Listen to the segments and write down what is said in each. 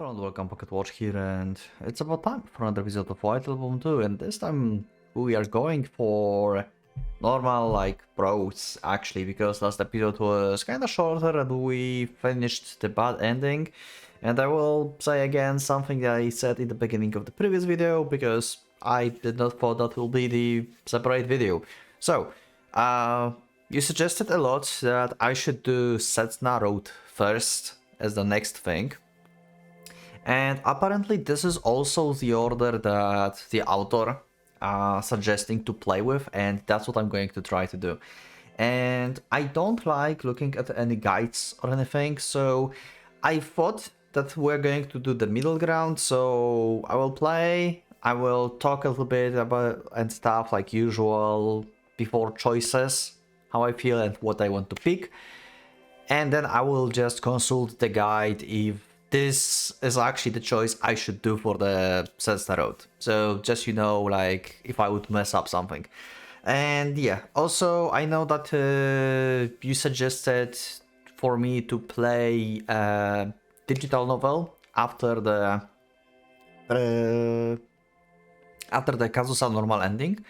Hello and welcome, Pocket Watch here, and it's about time for another episode of White Album 2, and this time we are going for normal, like, pros, actually, because last episode was kinda shorter and we finished the bad ending. And I will say again something that I said in the beginning of the previous video, because I did not thought that will be the separate video. So, you suggested a lot that I should do Setna Road first as the next thing. And apparently this is also the order that the author suggesting to play with, and that's what I'm going to try to do. And I don't like looking at any guides or anything, so I thought that we're going to do the middle ground. So I will play, I will talk a little bit about and stuff like usual before choices, how I feel and what I want to pick. And then I will just consult the guide if this is actually the choice I should do for the Setna Road. So just, you know, like if I would mess up something. And yeah, also I know that you suggested for me to play a digital novel after the Kazusa normal ending.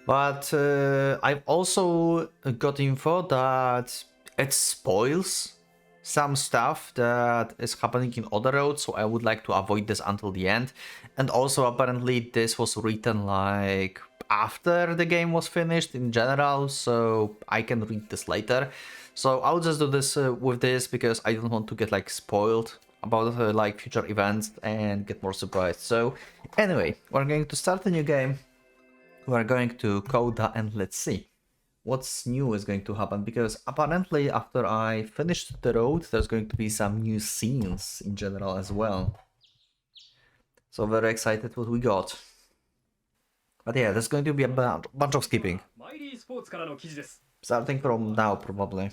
But I've also got info that it spoils some stuff that is happening in other roads, so I would like to avoid this until the end. And also apparently this was written like after the game was finished in general, so I can read this later. So I'll just do this with this because I don't want to get like spoiled about like future events and get more surprised. So anyway, we're going to start a new game. We're going to CODA and let's see what's new is going to happen, because apparently after I finished the road there's going to be some new scenes in general as well. So very excited what we got. But yeah, there's going to be a bunch of skipping. Starting from now probably.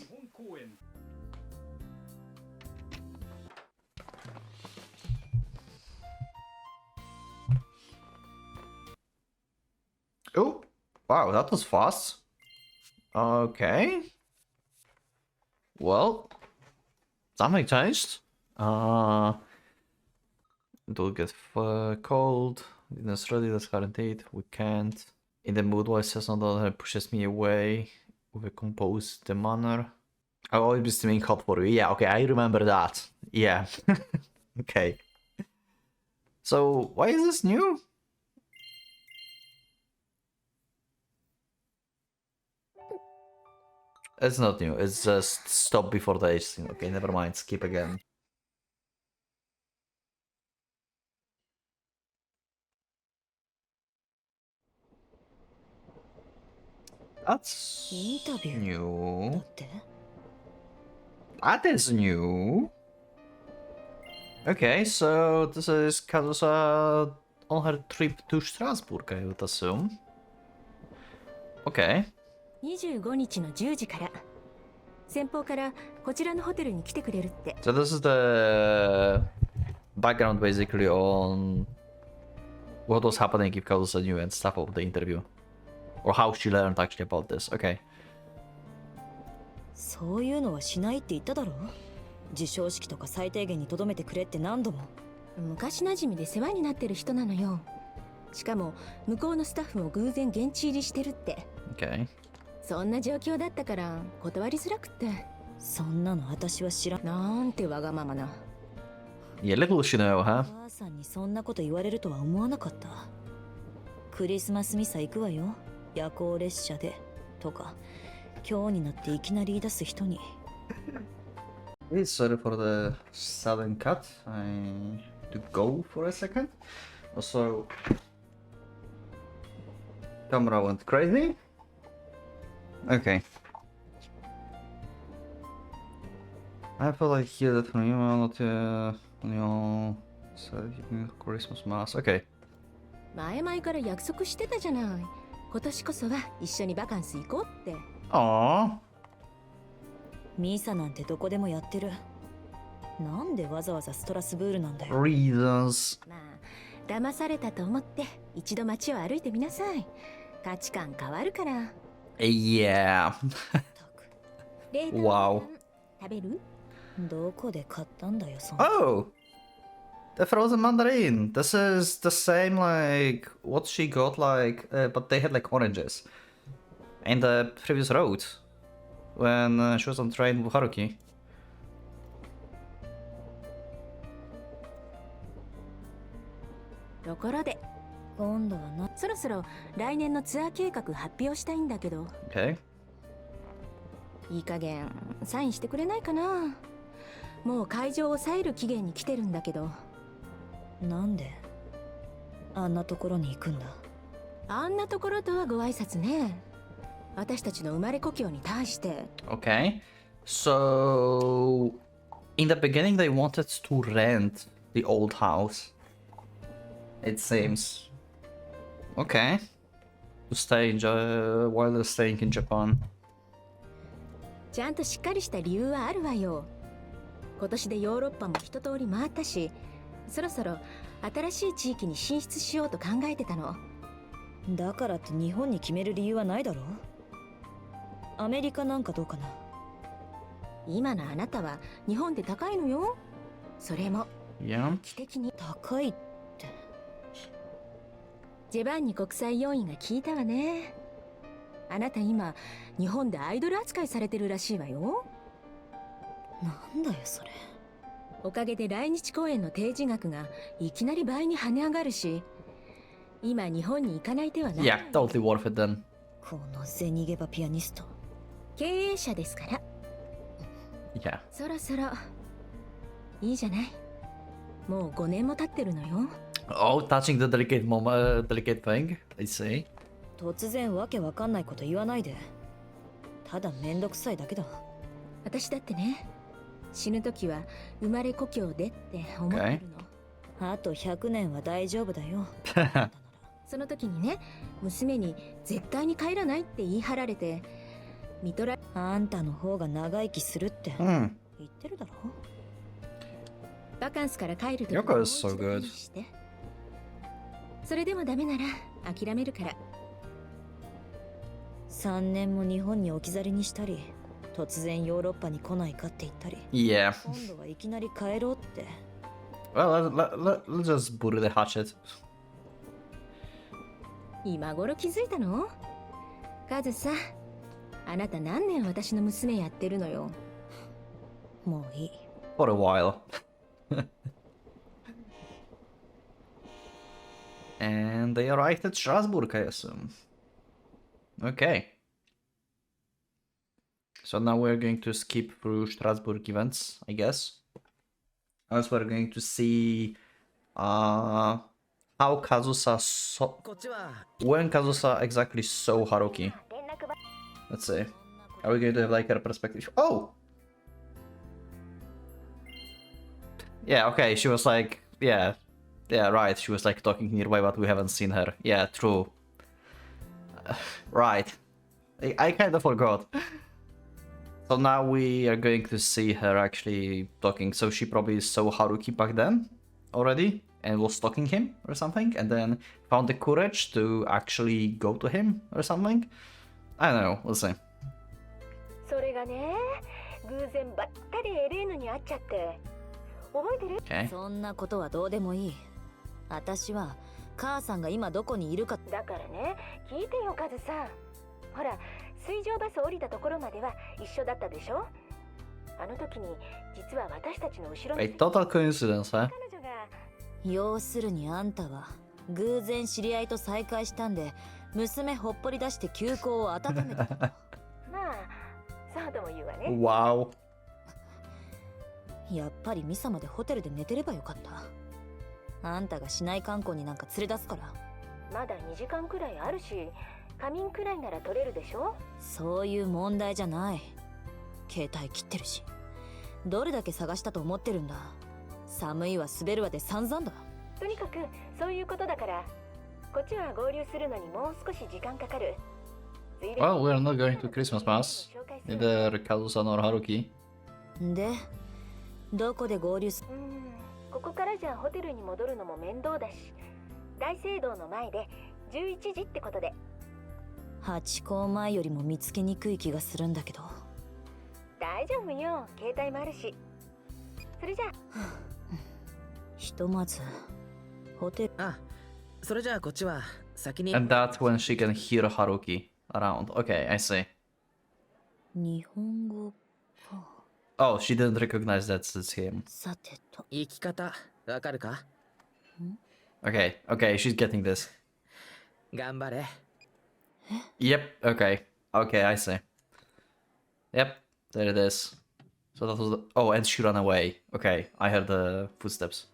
Oh, wow, that was fast. Okay. Well, something changed. It will get cold. It's ready, that's guaranteed. We can't. In the mood where Cessna pushes me away with a composed manner. I'll always be steaming hot for you. Yeah, okay, I remember that. Yeah. Okay. So, why is this new? It's not new, it's just stop before the age scene. Okay, never mind, skip again. That's new. That is new. Okay, so this is Kazusa on her trip to Strasbourg, I would assume. Okay. 25日の10時から先方からこちらのホテルに来てくれるって。 So this is the background basically on what was happening if Kazusa knew and stuff of the interview. Or how she learned actually about this. Okay. そういうのはしないって言っただろ。授賞式とか最低限に留めてくれって何度も。昔馴染みで世話になってる人なのよ。しかも向こうのスタッフも偶然現地入りしてるって。 Okay. そんな状況だったから断りづらくて。そんなの私は知らん。なんてわがままな。Yeah, little she know, huh? 母さんにそんなこと言われるとは思わなかった。クリスマスミサ行くわよ。夜行列車でとか今日になっていきなり言い出す人に。Sorry for the sudden cut. I need to go for a second. Also, camera went crazy. Okay. I feel like here that from you not Christmas mass. Okay. 前々から約束してたじゃない。今年こそは一緒にバカンス行こうって。Aww. ミサなんてどこでもやってる。なんでわざわざストラスブールなんだよ。Reasons. まあ、騙されたと思って一度街を歩いてみなさい。価値観変わるから。Yeah. Wow. 食べる？どこで買ったんだよ、そんな。Oh. The frozen mandarin. This is the same like what she got like, but they had like oranges. In the previous road, when she was on train with Haruki. ところで、今度はそろそろ来年のツアー計画発表したいんだけど。Okay. いい加減サインしてくれないかな。もう会場を抑える期限に来てるんだけど。なんであんなところに行くんだ。あんなところとはご挨拶ね。私たちの生まれ故郷に対して。Okay. So, in the beginning, they wanted to rent the old house. It seems. Okay. To stay while they're staying in Japan. ちゃんとしっかりした理由はあるわよ。今年でヨーロッパも一通り回ったし、そろそろ新しい地域に進出しようと考えてたの。だからって日本に決める理由はないだろう。アメリカなんかどうかな。今のあなたは日本で高いのよ。それも奇跡に高いって。ジェバンニ国際要員が聞いたわね。あなた今日本でアイドル扱いされてるらしいわよ。なんだよそれ。おかげで来日公演の提示額がいきなり倍に跳ね上がるし、今日本に行かない手はない。Yeah, totally worth it then. この銭ゲバピアニスト。経営者ですから。Yeah. そろそろいいじゃない。もう5年も経ってるのよ。Oh, touching the delicate moment, delicate thing. I see. 突然わけわかんないこと言わないで。ただめんどくさいだけだ。私だってね、死ぬ時は生まれ故郷でって思ってるの。あと100年は大丈夫だよ。その時にね、娘に絶対に帰らないって言い張られて、あんたの方が長生きするって言ってるだろ。バカンスから帰るときはso good. それでもダメなら諦めるから。3年も日本に置き去りにしたり、突然ヨーロッパに来ないかって言ったり。Yeah. 今度はいきなり帰ろうって。Well, let's just bury the hatchet. 今頃気づいたの？カズさ、あなた何年私の娘やってるのよ。もういい。For a while. And they arrived at Strasbourg, I assume. Okay. So now we're going to skip through Strasbourg events, I guess. As we're going to see how Kazusa when Kazusa exactly saw Haruki. Let's see. Are we going to have like her perspective? Oh! Yeah, okay, she was like, yeah, right, she was like talking nearby, but we haven't seen her. Yeah, true. Right. I kind of forgot. So now we are going to see her actually talking. So she probably saw Haruki back then already and was stalking him or something, and then found the courage to actually go to him or something. I don't know, we'll see. それがね、偶然ばったりエレーヌに会っちゃって。覚えてる？ Okay. そんなことはどうでもいい。私は母さんが今どこにいるか。だからね、聞いてよカズさん。ほら、水上バス降りたところまでは一緒だったでしょ。あの時に実は私たちの後ろに。A total coincidence, huh? 要するにあんたは偶然知り合いと再会したんで、娘ほっぽり出して休校を温めた。まあ、そうとも言うわね。Wow. やっぱりミサまでホテルで寝てればよかった。あんたが市内観光になんか連れ出すから。まだ2時間くらいあるし、仮眠くらいなら取れるでしょ。そういう問題じゃない。携帯切ってるし。どれだけ探したと思ってるんだ。寒いわ滑るわで散々だ。とにかくそういうことだから、こっちは合流するのにもう少し時間かかる。Well, we're not going to Christmas Mass. Neither Kazusa nor Haruki. で、どこで合流す？ここからじゃホテルに戻るのも面倒だし、大聖堂の前で11時ってことで。ハチ公前よりも見つけにくい気がするんだけど。大丈夫よ、携帯もあるし。それじゃあ。ひとまずホテル。あ、それじゃあこっちは先に。 And that's when she can hear Haruki around. Okay, I see. 日本語か。 Oh, she didn't recognize that it's him. さてと。生き方わかるか？ Okay, okay, she's getting this. 頑張れ。 Yep, okay. Okay, I see. Yep, there it is. So that was the... Oh, and she ran away. Okay, I heard the footsteps.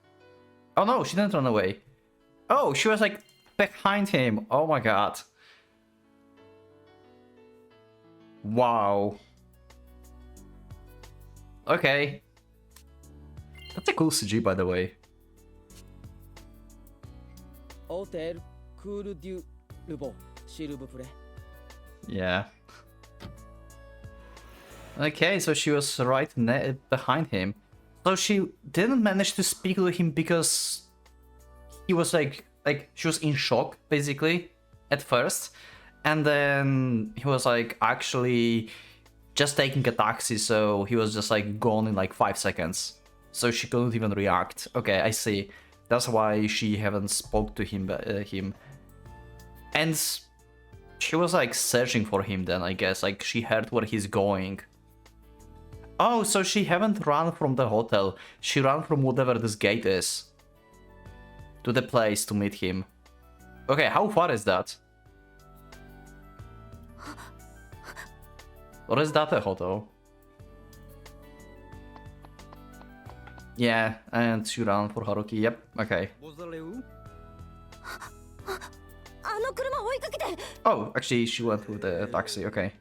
Oh no, she didn't run away. Oh, she was like behind him. Oh my god. Wow. Okay. That's a cool CG, by the way. ホテルクールデュルボシルブプレ。 Yeah. Okay, so she was right behind him. So she didn't manage to speak to him because he was like she was in shock basically at first, and then he was like actually just taking a taxi, so he was just like gone in like 5 seconds. So she couldn't even react. Okay, I see. That's why she haven't spoke to him. And she was like searching for him then, I guess. Like she heard where he's going. Oh, so she haven't run from the hotel. She ran from whatever this gate is to the place to meet him. Okay, how far is that? Or is that a hotel? Yeah, and she ran for Haruki. Yep, okay. あの車追いかけて。 Oh, actually, she went with the taxi. Okay.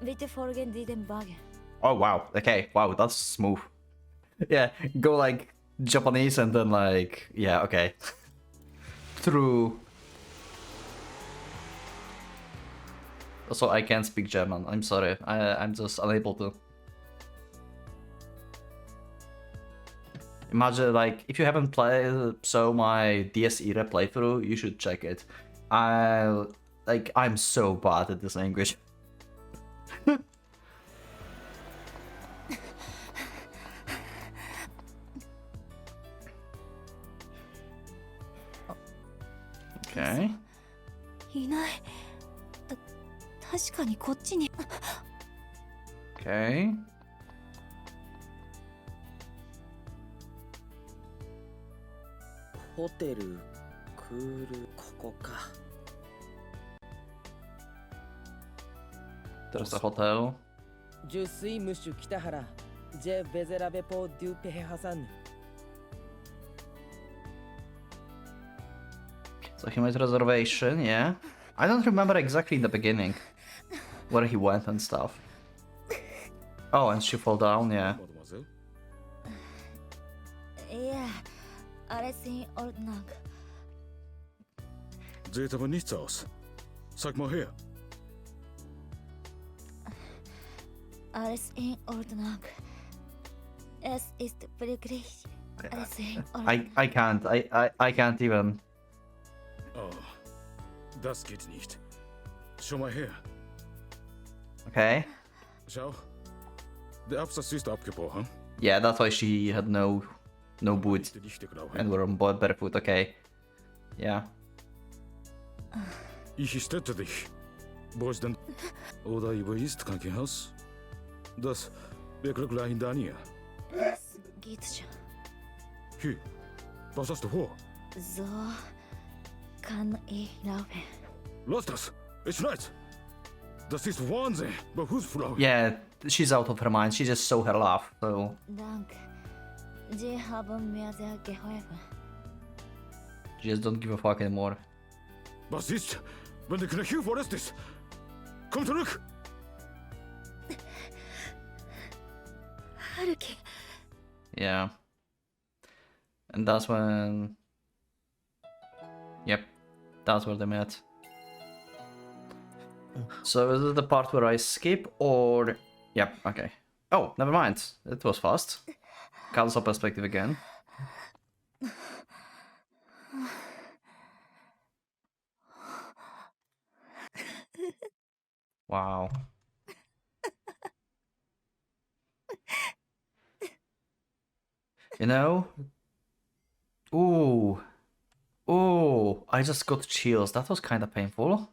Bitte folgen Sie dem Wagen. Oh, wow. Okay, wow, that's smooth. Yeah, go like Japanese and then like, yeah, okay. Through. Also, I can't speak German. I'm sorry. I'm just unable to. Imagine, like, if you haven't played my DS era playthrough, you should check it. I'm so bad at this language. Okay. いない。確かにこっちに。 Okay. ホテルクールここか。 There's the hotel. ジュスイムシュ北原ジェベゼラベポデュペヘハサンヌ。 So he made a reservation, yeah. I don't remember exactly in the beginning where he went and stuff. Oh, and she fell down, yeah. Mademoiselle? Ja, alles in Ordnung. Sieht aber nichts aus. Sag mal her. Alles in Ordnung. Es ist wirklich alles in Ordnung. I can't. I can't even. Oh, das geht nicht. Schau mal her. Okay. Schau. Der Absatz ist abgebrochen. Yeah, that's why she had no boots Die Dichte grau. and were on board barefoot. Okay. Yeah. Ich stette dich. Wo ist denn? Oder überist Krankenhaus? Das wäre gleich in der Nähe. Es geht schon. Hey, was hast du vor? So kann ich laufen. Lass das! Es schneit! Das ist Wahnsinn, Berufsfrau. Yeah, she's out of her mind. She just saw her laugh. So Danke. Sie haben mir sehr geholfen. she just don't give a fuck anymore. Was ist, wenn der Knöchel verletzt ist? Komm zurück! Haruki. Yeah. And that's when. Yep, that's where they met. So is it the part where I skip or? Yep, okay. Oh, never mind. It was fast. Cancel perspective again. Wow. You know? Ooh. Ooh, I just got chills. That was kind of painful.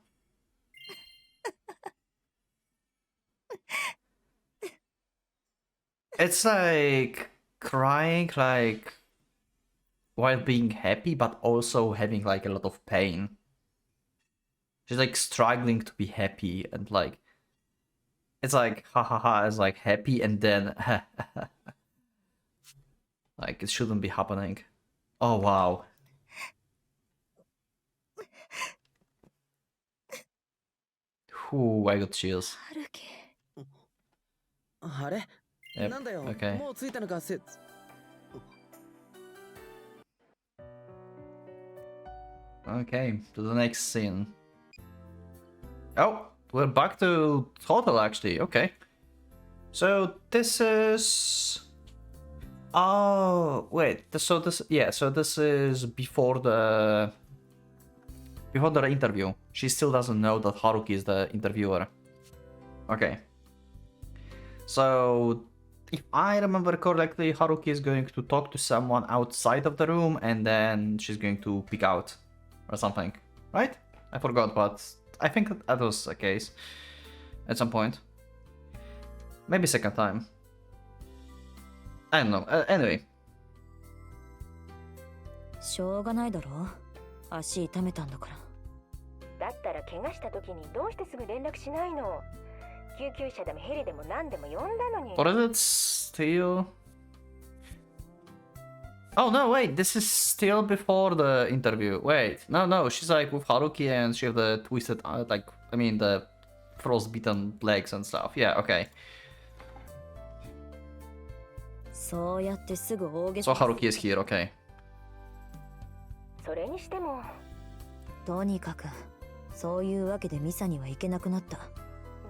It's like crying like while being happy, but also having like a lot of pain. She's like struggling to be happy and like it's like ha ha ha, it's like happy and then like it shouldn't be happening. Oh wow. Ooh, I got chills. 春樹あれ Yep, なんだよ okay. もう着いたのかOkay, to the next scene. Oh, we're back to total actually. Okay. So this is. Oh wait. So this So this is before the interview. She still doesn't know that Haruki is the interviewer. Okay. So if I remember correctly, Haruki is going to talk to someone outside of the room, and then she's going to peek out or something, right? I forgot, but I think that was the case at some point. Maybe second time. I don't know. Anyway. しょうがないだろ足痛めたんだからだったら怪我した時にどうしてすぐ連絡しないの救急車でもヘリでも何でも呼んだのに Or is it still... Oh no, wait, this is still before the interview. Wait, no, she's like with Haruki and she have the twisted, the frostbitten legs and stuff. Yeah, okay. そうやってすぐ大げ So さ Haruki is here, okay. それにしてもとにかくそういうわけでミサには行けなくなった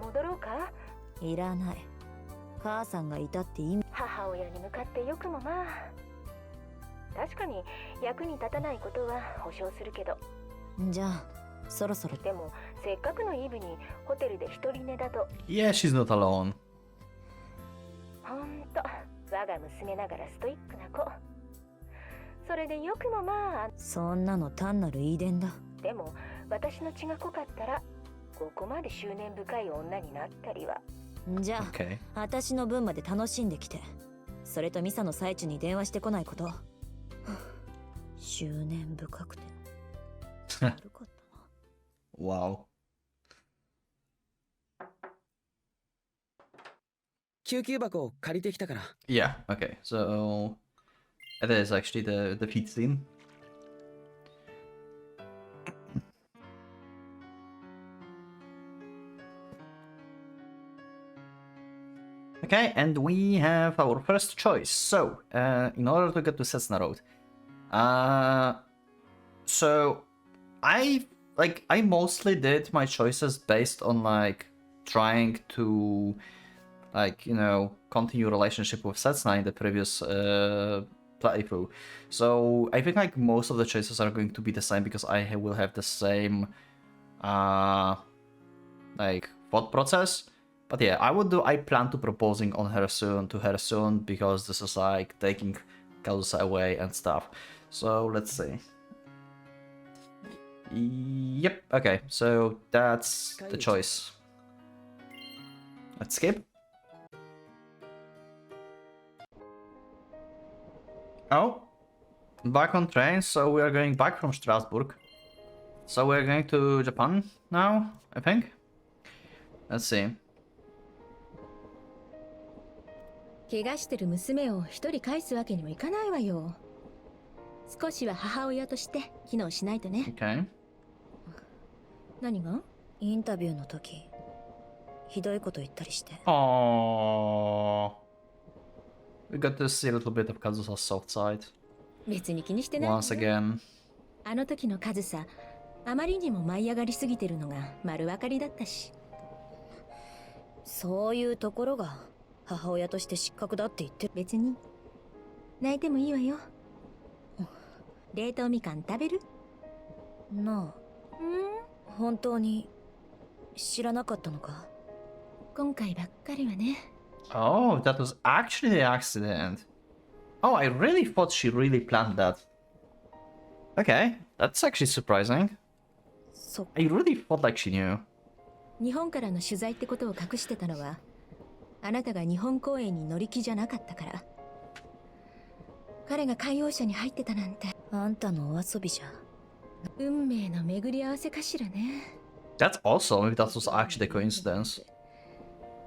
戻ろうかいらない母さんがいたって意味母親に向かってよくもまあ確かに役に立たないことは保証するけどじゃあそろそろでもせっかくのイブにホテルで一人寝だと Yeah, she's not alone. ほんと我が娘ながらストイックな子それでよくもまあそんなの単なる遺伝だでも私の血が濃かったらここまで執念深い女になったりはじゃあ、Okay. 私の分まで楽しんできてそれとミサの最中に電話してこないこと執念深くて悪かったな Wow. 救急箱を借りてきたから Yeah, okay. So it is actually the feet scene. Okay, and we have our first choice. So, in order to get to Cessna Road, so I mostly did my choices based on like trying to continue relationship with Cessna in the previous playthrough. So I think like most of the choices are going to be the same because I will have the same thought process. But yeah, I plan to proposing to her soon because this is like taking Kazusa away and stuff. So let's see. Yep, okay, so that's the choice. Let's skip. Oh, back on train, so we are going back from Strasbourg. So we're going to Japan now, I think. Let's see. 怪我してる娘を一人返すわけにもいかないわよ少しは母親として機能しないとね Okay. 何がインタビューの時ひどいこと言ったりして Aww. We got to see a little bit of Kazusa's soft side. 別に気にしてない Once again. あの時のカズサあまりにも舞い上がりすぎてるのが丸分かりだったしそういうところが母親として失格だって言って別に泣いてもいいわよ冷凍みかん食べるなあ本当に知らなかったのか今回ばっかりはね Oh, that was actually the accident. Oh, I really thought she really planned that. Okay, that's actually surprising. そっか I really thought like she knew. 日本からの取材ってことを隠してたのはあなたが日本公演に乗り気じゃなかったから。彼が海洋社に入ってたなんてあんたのお遊びじゃ運命の巡り合わせかしらね。 That's awesome if that was actually a coincidence.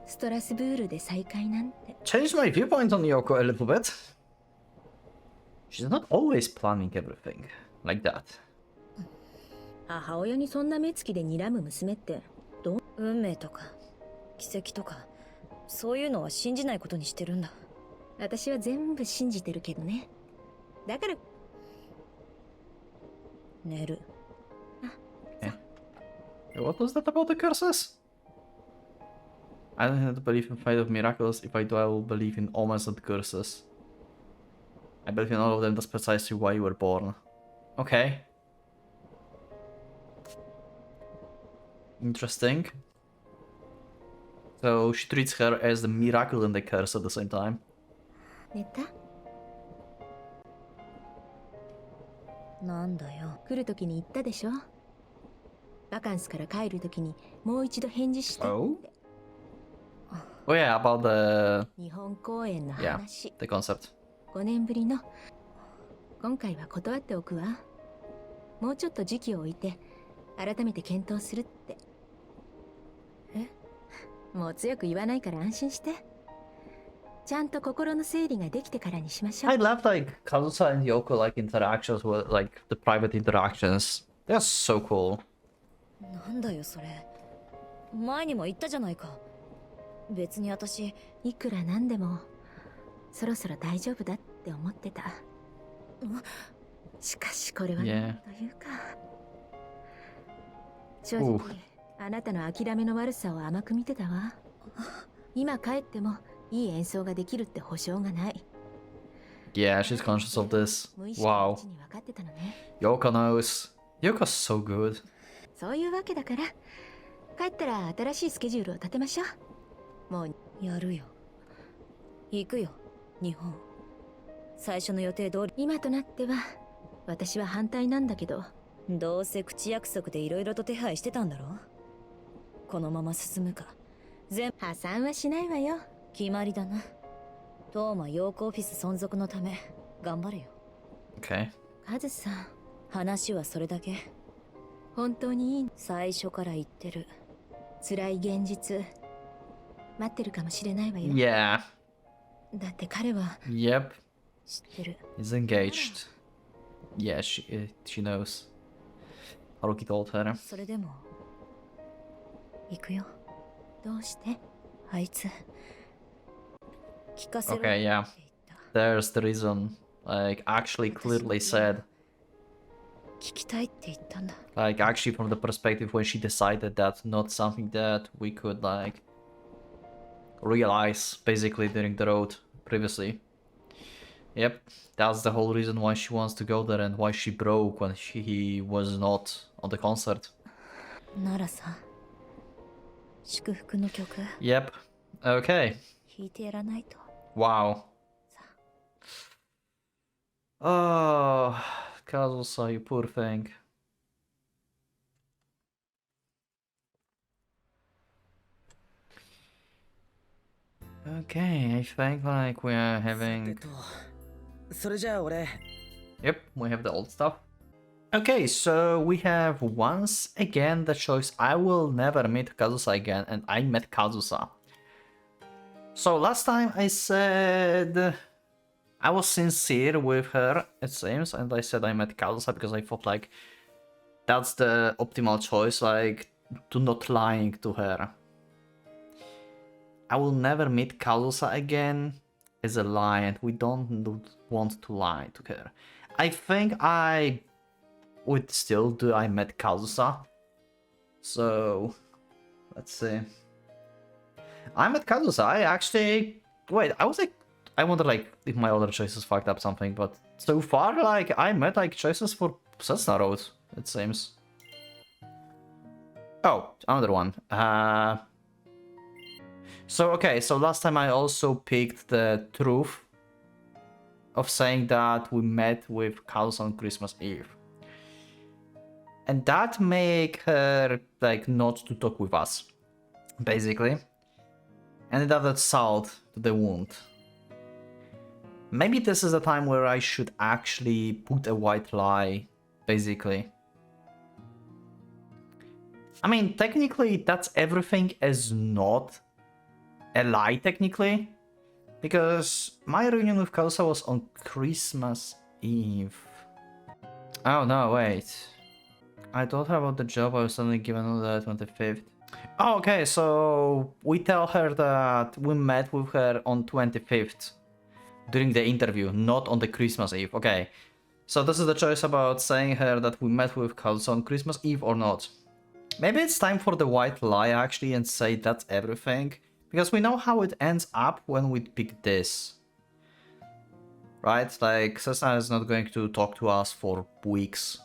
ストラスブールで再会なんて。 Changed my viewpoint on Yoko a little bit. She's not always planning everything like that. 母親にそんな目つきで睨む娘ってどう？運命とか奇跡とかそういうのは信じないことにしてるんだ。私は全部信じてるけどね。だから寝る。 What was that about the curses? I don't have to believe in fate of miracles. If I do, I will believe in omens and curses. I believe in all of them. That's precisely why you were born. Okay. Interesting. So she treats her as the miracle and the curse at the same time. 寝た？なんだよ。来るときに言ったでしょ。バカンスから帰るときにもう一度返事してって。Oh? Oh yeah, about the... 日本公演の話。the concept. 5年ぶりの。今回は断っておくわ。もうちょっと時期を置いて改めて検討するって。え？もう強く言わないから安心して。ちゃんと心の整理ができてからにしましょう。 I love like Kazusa and Yoko like interactions with like the private interactions. They're so cool. なんだよそれ。前にも言ったじゃないか。別に私いくらなんでもそろそろ大丈夫だって思ってた。しかしこれは Yeah. というか正直あなたの諦めの悪さを甘く見てたわ。今帰ってもいい演奏ができるって保証がない。 Yeah, she's conscious of this. 無意識の Wow. うちに分かってたのね。 Yoko knows. Yoko's so good. そういうわけだから帰ったら新しいスケジュールを立てましょう。もうやるよ。行くよ日本。最初の予定通り。今となっては私は反対なんだけど、どうせ口約束でいろいろと手配してたんだろ。このまま進むか破産はしないわよ。決まりだな。トーマヨークオフィス存続のため頑張れよ。 Okay. カズさん、話はそれだけ。本当にいい？最初から言ってる。辛い現実待ってるかもしれないわよ。 Yeah. だって彼は Yep. 知ってる。 He's engaged. Yeah, she knows. Haruki told her. それでも行くよ。どうして？あいつ聞かせろって Okay, 言 yeah. った。 There's the reason. Like, actually clearly said. 聞きたいって言ったんだ。 Like, actually from the perspective when she decided that not something that we could, like, realize, basically, during the road previously. Yep, that's the whole reason why she wants to go there and why she broke when he was not on the concert. ならさ、祝福の曲 Yep, okay. 弾いてやらないと。 Wow. Oh, Kazusa, you poor thing. Okay, I think like we are having... それじゃあ俺 Yep, we have the old stuff. Okay, so we have once again the choice I will never meet Kazusa again, and I met Kazusa. So last time I said I was sincere with her, it seems, and I said I met Kazusa because I thought like that's the optimal choice, like to not lying to her. I will never meet Kazusa again is a lie, and we don't want to lie to her. I think I would still do I met Kazusa. So let's see. I met Kazusa. I actually wait, I wonder like if my other choices fucked up something, but so far like I met like choices for Cessna Road, it seems. Oh, another one. So okay, so last time I also picked the truth. of saying that we met with Carlos on Christmas Eve. And that make her like not to talk with us, basically. And it added salt to the wound. Maybe this is a time where I should actually put a white lie, basically. I mean, technically, that's everything is not a lie, technically. Because my reunion with Kalsa was on Christmas Eve. Oh, no, wait. I told her about the job I was suddenly given on the 25th. Oh, okay, so we tell her that we met with her on 25th. During the interview, not on the Christmas Eve. Okay, so this is the choice about saying her that we met with Kalsa on Christmas Eve or not. Maybe it's time for the white lie actually and say that's everything. Because we know how it ends up when we pick this. Right? Like, Cessna is not going to talk to us for weeks.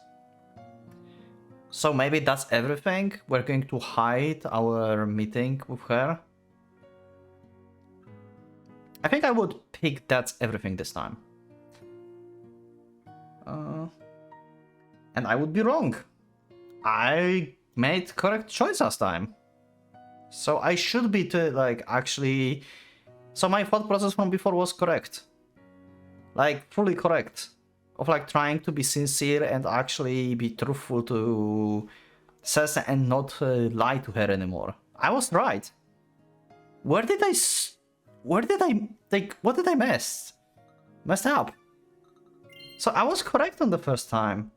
So maybe that's everything? We're going to hide our meeting with her? I think I would pick that's everything this time. And I would be wrong. I made correct choice last time. So I should be like actually... So my thought process from before was correct. Like fully correct. Of like trying to be sincere and actually be truthful to Cessna and not lie to her anymore. I was right. What did I messed up? So I was correct on the first time.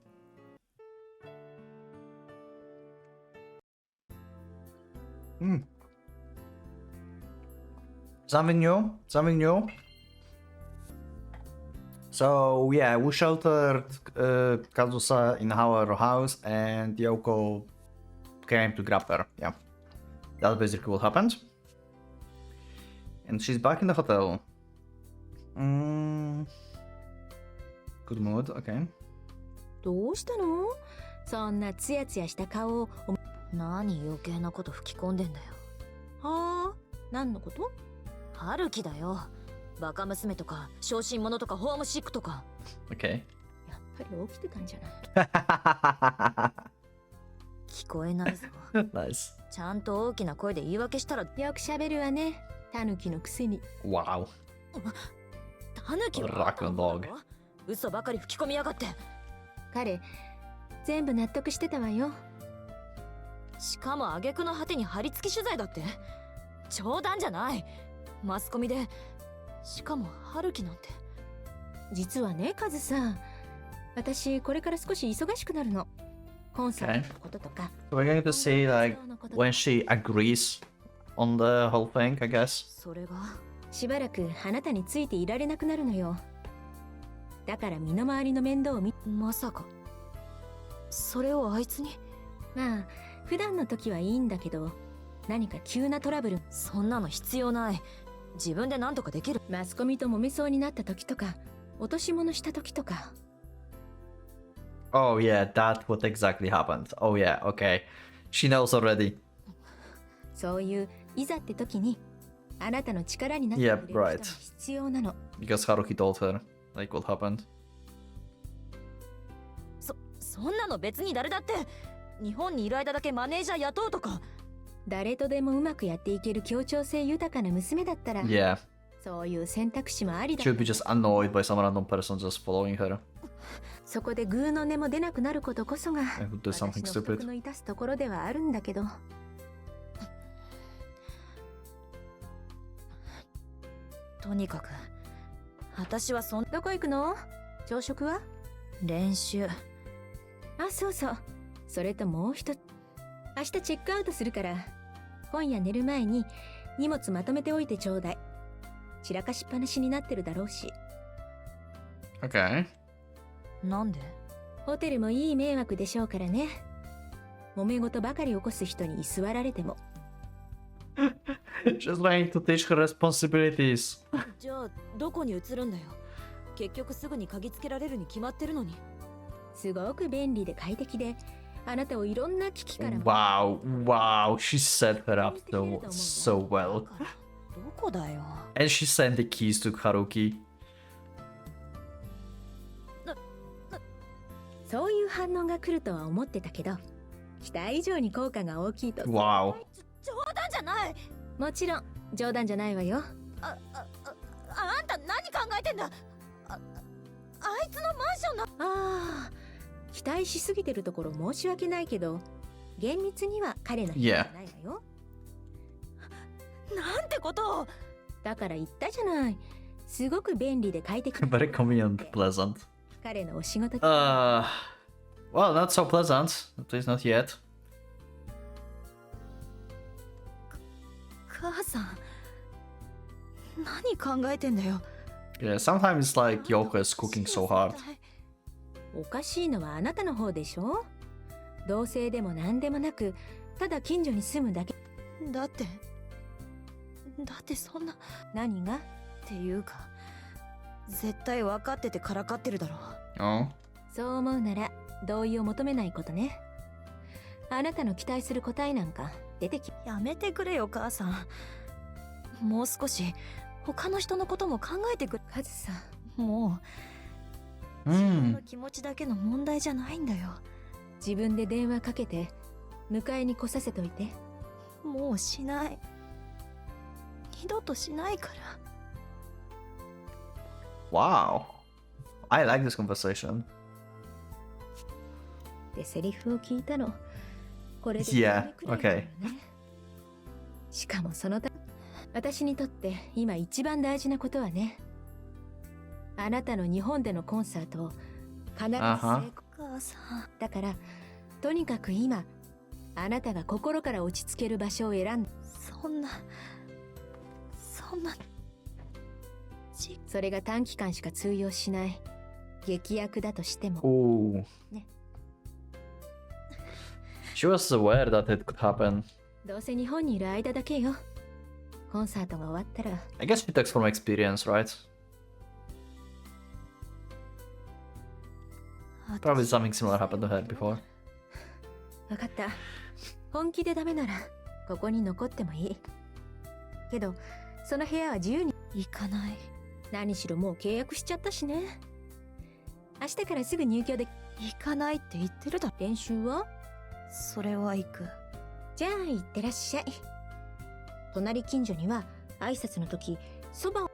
Something new? Something new? So yeah, we sheltered Kazusa in our house and Yoko came to grab her. Yeah. That's basically what happened. And she's back in the hotel. Good mood, okay. どうしたの？そんなツヤツヤした顔を。何余計なこと吹き込んでんだよ。はあ？何のこと？春樹だよ。バカ娘とか小心者とかホームシックとか。Okay. やっぱり起きてたんじゃない。聞こえないぞ。Nice. ちゃんと大きな声で言い訳したらよく喋るわね。タヌキのくせに。Wow. タヌキは Rock and dog. 嘘ばかり吹き込みやがって。彼全部納得してたわよ。しかも挙句の果てに張り付き取材だって。冗談じゃない。マスコミで。しかも春樹なんて。実はね、カズさん。私これから少し忙しくなるの。コンサートのこととか。So we're going to see like when she agrees on the whole thing, I guess. それがしばらくあなたについていられなくなるのよ。だから身の回りの面倒をまさかそれをあいつに。まあ普段の時はいいんだけど、何か急なトラブル。そんなの必要ない。自分で何とかできる。マスコミと揉めそうになった時とか、落とし物した時とか。Oh yeah, that's what exactly happened. Oh yeah, okay. She knows already. そういういざって時にあなたの力になってくれる人が必要なの。Because Haruki told her like what happened. そんなの別に誰だって日本にいる間だけマネージャー雇うとか。誰とでもうまくやっていける協調性豊かな娘だったら。Yeah. そういう選択肢もありだ。She would be just annoyed by some random person just following her. そこでグーの音も出なくなることこそが I would do something 私の不 stupid. 徳の致すところではあるんだけど。とにかく私はどこ行くの？朝食は？練習。あ、そうそう。それともう一つ。明日チェックアウトするから今夜寝る前に荷物まとめておいてちょうだい。散らかしっぱなしになってるだろうし。Okay. なんで？ホテルもいい迷惑でしょうからね。揉め事ばかり起こす人に居座られても。She's trying to teach her responsibilities. じゃあどこに移るんだよ。結局すぐに鍵つけられるに決まってるのに。すごく便利で快適で、あなたをいろんな危機から。Wow, wow, she set her up so well. どこだよ。And she sent the keys to Haruki. そういう反応が来るとは思ってたけど、期待以上に効果が大きいと。Wow. 冗談じゃない。もちろん冗談じゃないわよ。あんた何考えてんだ。あいつのマンションの。ああ、期待しすぎてるところ申し訳ないけど、厳密には彼の部屋じゃないわよ。なんてことを。だから言ったじゃない。すごく便利で快適。Very convenient, pleasant. 彼のお仕事。Well, not so pleasant. At least not yet. 母さん、何考えてんだよ。Yeah, sometimes it's like Yoko is cooking so hard. おかしいのはあなたの方でしょ。同性でも何でもなく、ただ近所に住むだけ。だってそんな。何がっていうか、絶対分かっててからかってるだろう。Oh. そう思うなら同意を求めないことね。あなたの期待する答えなんか出てき。やめてくれよ母さん。もう少し他の人のことも考えてくれ。カズさん、もう自分の気持ちだけの問題じゃないんだよ。自分で電話かけて迎えに来させといて。もうしない。二度としないから。Wow. I like this conversation. でセリフを聞いたの。これで Yeah, okay. しかもそのた私にとって今一番大事なことはね、あなたの日本でのコンサートを必ず成功。母さんだからとにかく今あなたが心から落ち着ける場所を選んだ。そんなそれが短期間しか通用しない劇薬だとしても。Ooh. ね。She was aware that it could happen. どうせ日本にいる間だけよ。コンサートが終わったら。I guess she talks from experience, right? Probably something similar happened to her before. わかった。本気でダメならここに残ってもいい。けどその部屋は自由に行かない。何しろもう契約しちゃったしね。明日からすぐ入居で。行かないって言ってるだ。練習は？それは行く。じゃあ行ってらっしゃい。隣近所には挨拶の時そばを。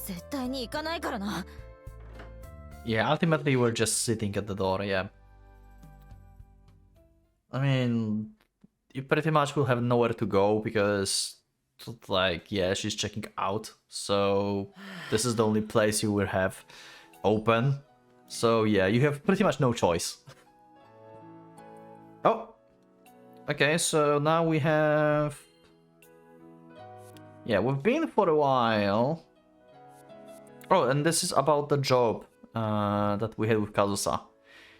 絶対に行かないからな。Yeah, ultimately we're just sitting at the door, yeah. I mean, you pretty much will have nowhere to go because, like, yeah, she's checking out. So this is the only place you will have open. So yeah, you have pretty much no choice. Oh, okay, so now we have... Yeah, we've been for a while. Oh, and this is about the job that we had with Kazusa.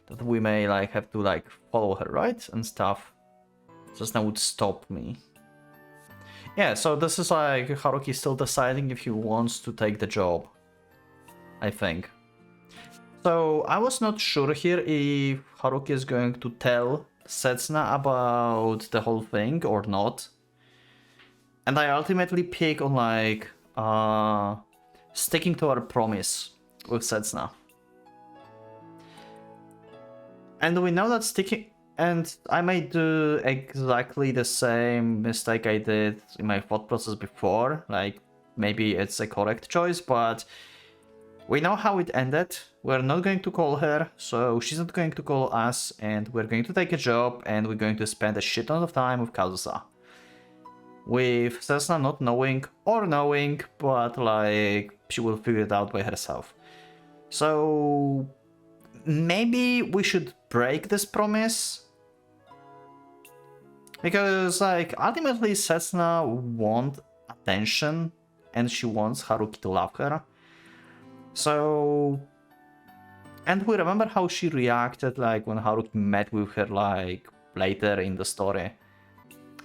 That we may, like, have to, like, follow her, right? And stuff. Just now would stop me. Yeah, so this is, like, Haruki still deciding if he wants to take the job. I think. So, I was not sure here if Haruki is going to tell Setsuna about the whole thing or not. And I ultimately pick on, like, sticking to our promise with Setsuna. And we know that sticking... And I may do exactly the same mistake I did in my thought process before. Like, maybe it's a correct choice, but... We know how it ended. We're not going to call her, so she's not going to call us, and we're going to take a job, and we're going to spend a shit ton of time with Kazusa. With Setsuna not knowing, or knowing, but like, she will figure it out by herself. So... Maybe we should break this promise? Because, like, ultimately Setsuna wants attention, and she wants Haruki to love her. So... And we remember how she reacted, like, when Haruki met with her, like, later in the story.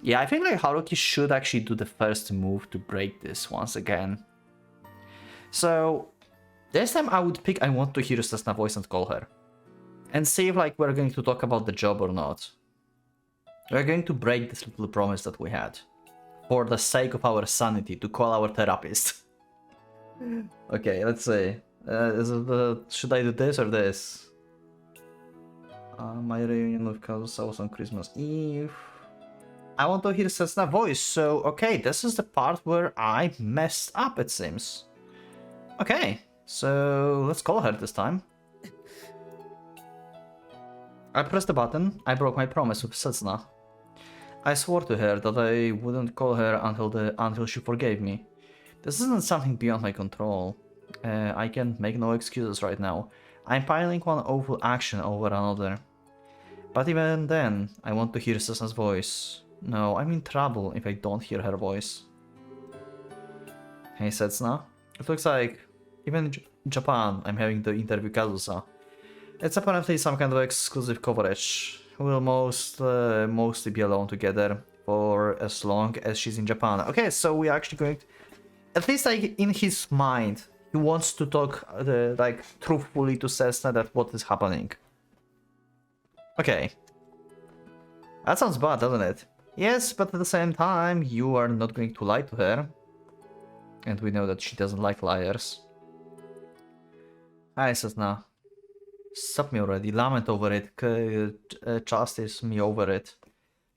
Yeah, I think, like, Haruki should actually do the first move to break this once again. So... This time I would pick I want to hear Setsuna voice and call her. And see if, like, we're going to talk about the job or not. We're going to break this little promise that we had. For the sake of our sanity, to call our therapist. Okay, let's see. Should I do this or this? My reunion with Kazusa was on Christmas Eve. I want to hear Setsuna voice, so okay, this is the part where I messed up, it seems. Okay, so let's call her this time. I pressed the button. I broke my promise with Setsuna. I swore to her that I wouldn't call her until she forgave me. This isn't something beyond my control. I can make no excuses right now. I'm piling one awful action over another. But even then, I want to hear Setsuna's voice. No, I'm in trouble if I don't hear her voice. Hey Setsuna, it looks like even in Japan I'm having to interview Kazusa. It's apparently some kind of exclusive coverage. We'll mostly be alone together for as long as she's in Japan. Okay, so we're actually going to, at least like in his mind, he wants to talk like truthfully to Setsuna that what is happening. Okay. That sounds bad, doesn't it? Yes, but at the same time, you are not going to lie to her. And we know that she doesn't like liars. Hi, Setsuna. Stop me already. Lament over it. Justice me over it.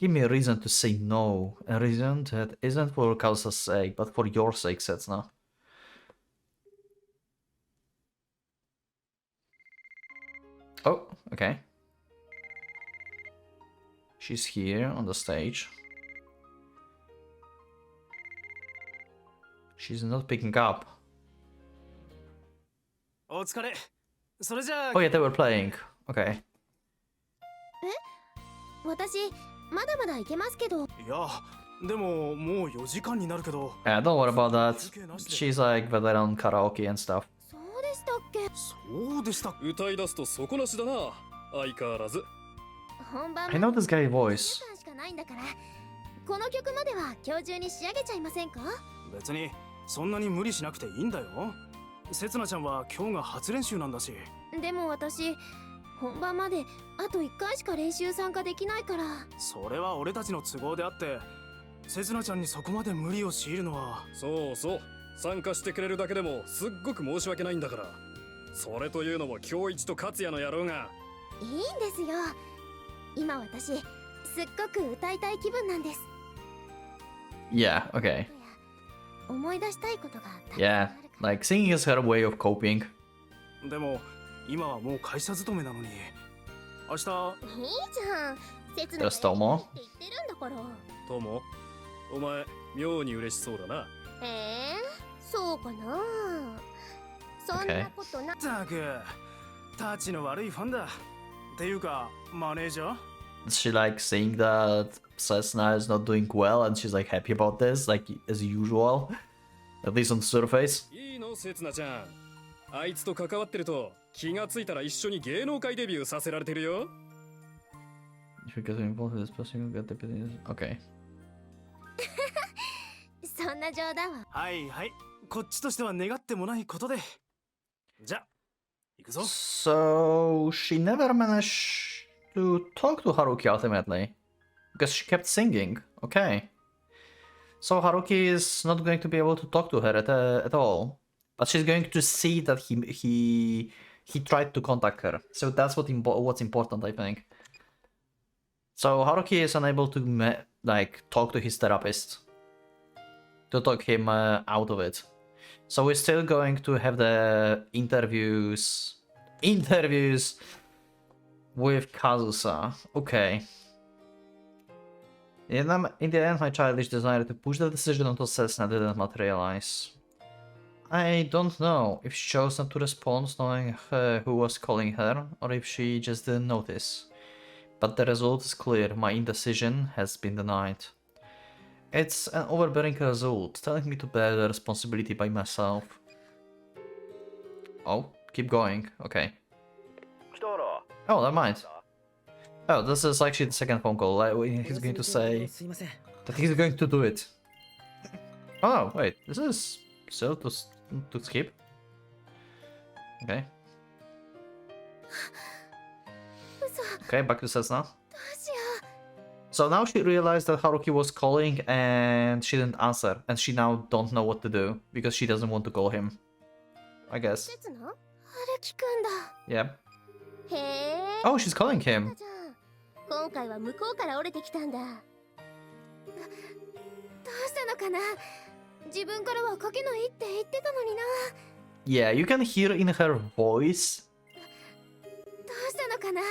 Give me a reason to say no. A reason that isn't for Kazusa's sake, but for your sake, Setsuna. Oh, okay. She's here on the stage. She's not picking up. Oh yeah, they were playing. Okay. 私まだまだ行けますけど。いや、でももう4時間になるけど。Yeah, don't worry about that. She's like veteran karaoke and stuff. そうでしたっけ？そうでした。歌い出すと底なしだな。相変わらず。本番 I know this guy's voice. しかないんだから。この曲までは今日中に仕上げちゃいませんか？別にそんなに無理しなくていいんだよ。せつなちゃんは今日が初練習なんだし。でも私本番まであと1回しか練習参加できないから。それは俺たちの都合であって、せつなちゃんにそこまで無理を強いるのは。そうそう、参加してくれるだけでもすっごく申し訳ないんだから。それというのも今日一と勝也の野郎が。いいんですよ。今私すっごく歌いたい気分なんです。Yeah, okay. 思い出したいことがたくさんあるから。Yeah, like singing is her way of coping. でも今はもう会社勤めなのに。明日。いいじゃん。切な There's Tomo. って言ってるんだから。トモ、お前妙に嬉しそうだな。そうかな。そんなことな。ったく、タチの悪いファンだ。っていうか、マネージャー Is she like saying that Setsuna is not doing well and she's like happy about this, like as usual? At least on the surface? いいの、せつなちゃん。あいつと関わってると気がついたら一緒に芸能界デビューさせられてるよ。If you get involved with this person, you get the Okay. そんな冗談は。はいはい。こっちとしては願ってもないことで。じゃ、行くぞ。So she never managed to talk to Haruki ultimately because she kept singing. Okay. So Haruki is not going to be able to talk to her at all. But she's going to see that he tried to contact her. So that's what's important, I think. So Haruki is unable to like talk to his therapist to talk him out of it. So we're still going to have the interviews with Kazusa. Okay. In the end, my childish desire to push the decision onto Setsuna didn't materialize. I don't know if she chose not to respond knowing who was calling her, or if she just didn't notice. But the result is clear, my indecision has been denied. It's an overbearing result, telling me to bear the responsibility by myself. Oh, keep going, okay. Oh, never mind. Oh, this is actually the second phone call. He's going to say that he's going to do it. Oh, wait, this is still to skip? Okay. Okay, back to Setsuna. So now she realized that Haruki was calling and she didn't answer, and she now don't know what to do because she doesn't want to call him. I guess. Yeah. Oh, she's calling him. 今回は向こうから降りてきたんだ。どうしたのかな。自分からはかけないって言ってたのにな。 Yeah, you can hear in her voice どうしたのかな。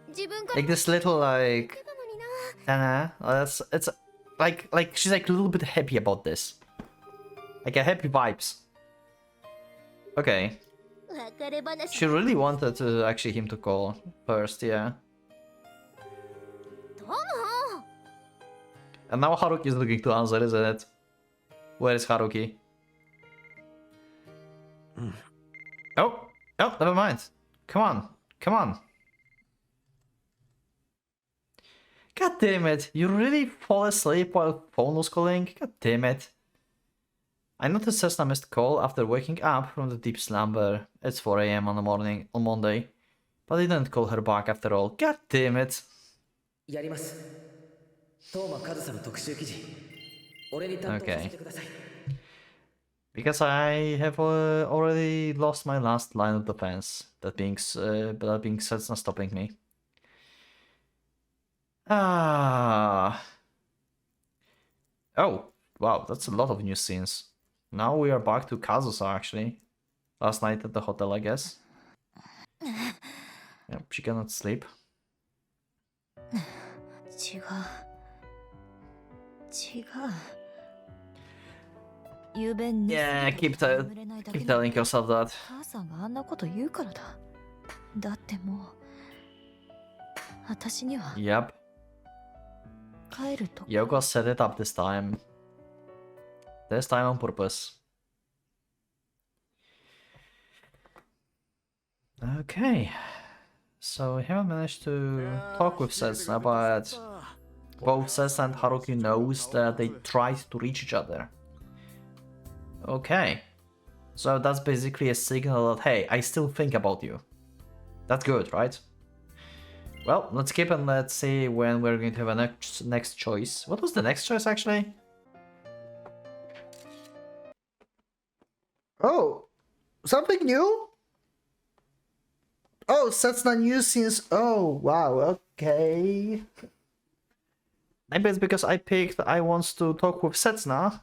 自分から like this little 言っ like てたのにな。 that's it's like she's like a little bit happy about this. Like a happy vibes. Okay. 別れ話 She really wanted to actually him to call first, yeah. どうも。 And now Haruki is looking to answer, isn't it? Where is Haruki? Oh, oh, never mind. Come on, come on. God damn it, you really fall asleep while phone was calling? God damn it. I noticed Cessna missed call after waking up from the deep slumber. It's 4 AM on the morning on Monday. But I didn't call her back after all. God damn it. やります。トーマカズサの特集記事。俺に担当させてください。Because I have already lost my last line of defense. That being said, it's not stopping me. Ah. Oh, wow, that's a lot of new scenes. Now we are back to Kazusa, actually. Last night at the hotel, I guess. Yep, she cannot sleep. 違うゆうべ Yeah, keep telling yourself that. 母さんがあんなこと言うからだ。だってもう私には Yep, 帰ると Yoko set it up this time. This time on purpose. Okay. So we haven't managed to talk with Setsuna, but both Setsuna and Haruki knows that they tried to reach each other. Okay. So that's basically a signal that, hey, I still think about you. That's good, right? Well, let's keep and let's see when we're going to have a next choice. What was the next choice, actually? Oh, something new? Oh, Setsuna new scenes. Oh, wow, okay. Maybe it's because I picked I want to talk with Setsuna.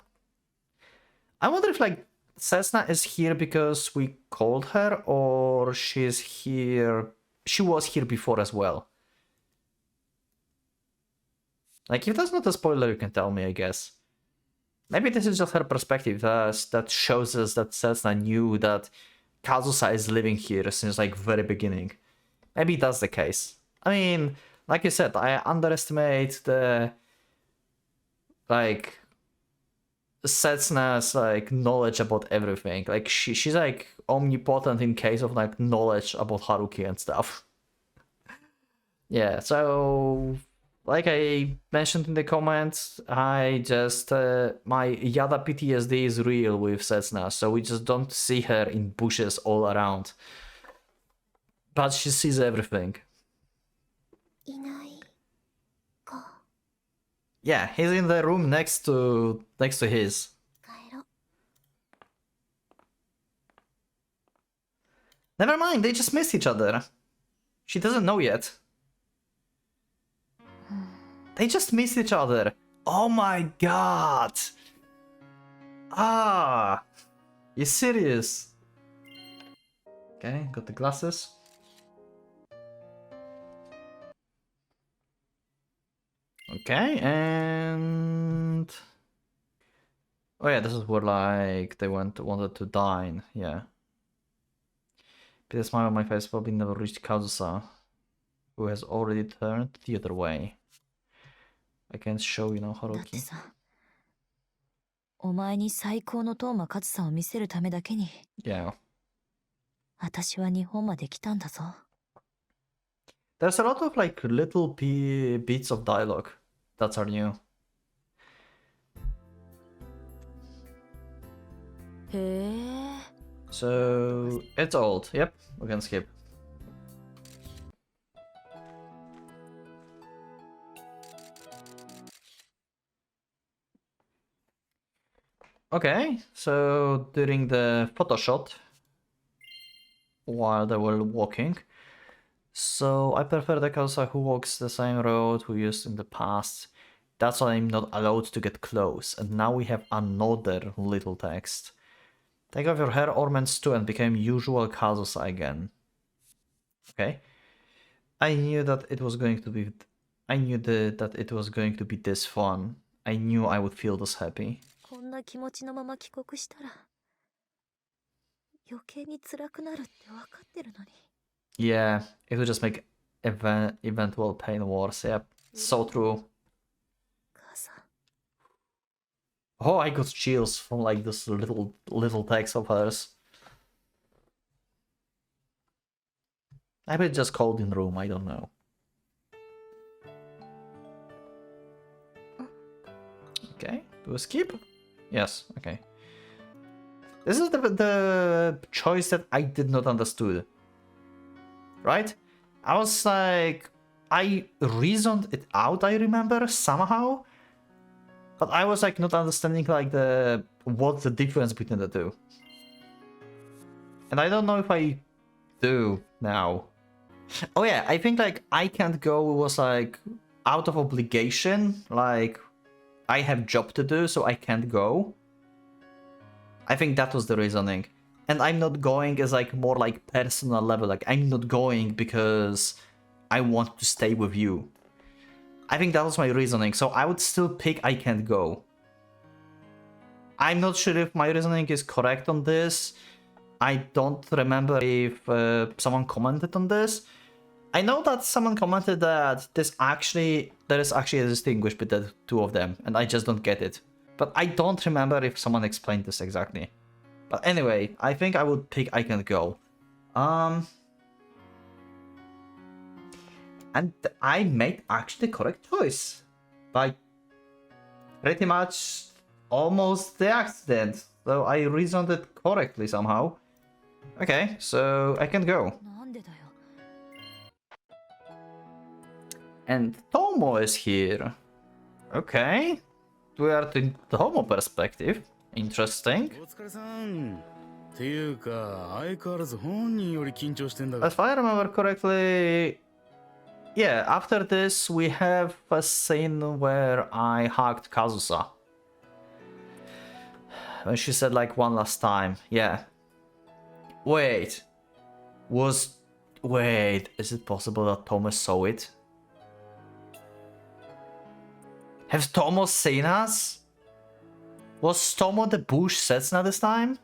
I wonder if, like, Setsuna is here because we called her, or she's here... She was here before as well. Like, if that's not a spoiler, you can tell me, I guess. Maybe this is just her perspective that shows us that Setsuna knew that Kazusa is living here since, like, very beginning. Maybe that's the case. I mean, like you said, I underestimate the, like, Setsuna's, like, knowledge about everything. Like, she's, like, omnipotent in case of, like, knowledge about Haruki and stuff. Yeah, so... Like I mentioned in the comments, I just, my Yada PTSD is real with Setsuna, so we just don't see her in bushes all around. But she sees everything. いないか。 Yeah, he's in the room next to his. 帰ろう。 Never mind, they just missed each other. She doesn't know yet. They just missed each other. Oh my god. Ah. You serious? Okay, got the glasses. Okay, and... Oh yeah, this is where, like, they wanted to dine, yeah. With a smile on my face, probably never reached Kazusa, who has already turned the other way. I can't show you now, だって Haruki. さ、お前に最高のトーマカズさんを見せるためだけに Yeah. 私は日本まで来たんだぞ。 There's a lot of, like, little bits of dialogue that are new. へえ。 So, it's old. Yep, we can skip. Okay, so during the photo shot, while they were walking, So I prefer the Kazusa who walks the same road we used in the past. That's why I'm not allowed to get close. And now we have another little text. Take off your hair ornaments too and become usual Kazusa again. Okay. I knew that it was going to be... I knew that it was going to be this fun. I knew I would feel this happy. こんな気持ちのまま帰国したら余計に辛くなるって分かってるのに。Yeah, it would just make eventual pain worse. Yep, so true. 母さん。 Oh, I got chills from like this little text of hers. I bet just cold in room, I don't know. Okay, do we skip? Yes, okay. This is the choice that I did not understood. Right? I was like, I reasoned it out, I remember, somehow. But I was like not understanding like what's the difference between the two. And I don't know if I do now. Oh yeah, I think like I can't go was like out of obligation, like I have job to do so I can't go. I think that was the reasoning. And I'm not going as like more like personal level, like I'm not going because I want to stay with you. I think that was my reasoning, so I would still pick I can't go. I'm not sure if my reasoning is correct on this. I don't remember if someone commented on this. I know that someone commented that there is actually a distinguish between the two of them, and I just don't get it. But I don't remember if someone explained this exactly. But anyway, I think I would pick I can't go. And I made actually the correct choice. By pretty much almost the accident. So I reasoned it correctly somehow. Okay, so I can go. なんでだよ。 And Tomo is here. Okay. We are in Tomo perspective. Interesting. お疲れさん。っていうか、相変わらず本人より緊張してんだが。 If I remember correctly, yeah, after this we have a scene where I hugged Kazusa. When she said like one last time, yeah. Wait. Wait, is it possible that Tomo saw it? Has Tomo seen us? Was Tomo the bush Setsuna this time?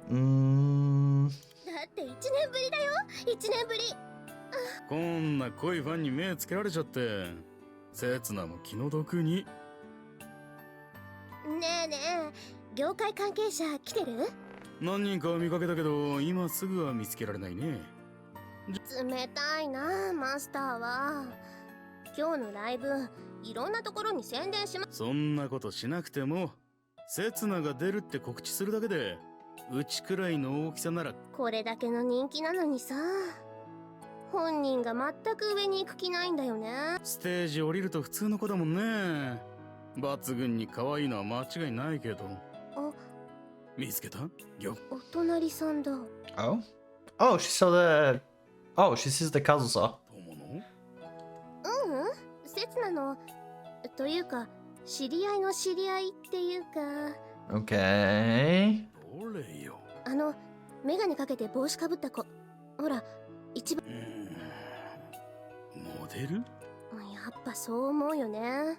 Mm. だって1年ぶりだよ。1年ぶり。こんな濃いファンに目つけられちゃって、刹那も気の毒に。ねえねえ、業界関係者来てる？何人かは見かけたけど、今すぐは見つけられないね。冷たいな、マスターは。今日のライブ、いろんなところに宣伝しま。そんなことしなくても、刹那が出るって告知するだけで、うちくらいの大きさなら。これだけの人気なのにさ。本人が全く上に行く気ないんだよね。ステージ降りると普通の子だもんね。抜群に可愛いのは間違いないけど。あ、見つけた？よ。お隣さんだ。Oh? Oh, she saw the... Oh, she sees the Kazusa. 友の？ううん、刹那の、というか、知り合いの知り合いっていうか。Okay. どれよ。メガネかけて帽子かぶった子。ほら、一番。モデル？やっぱそう思うよね。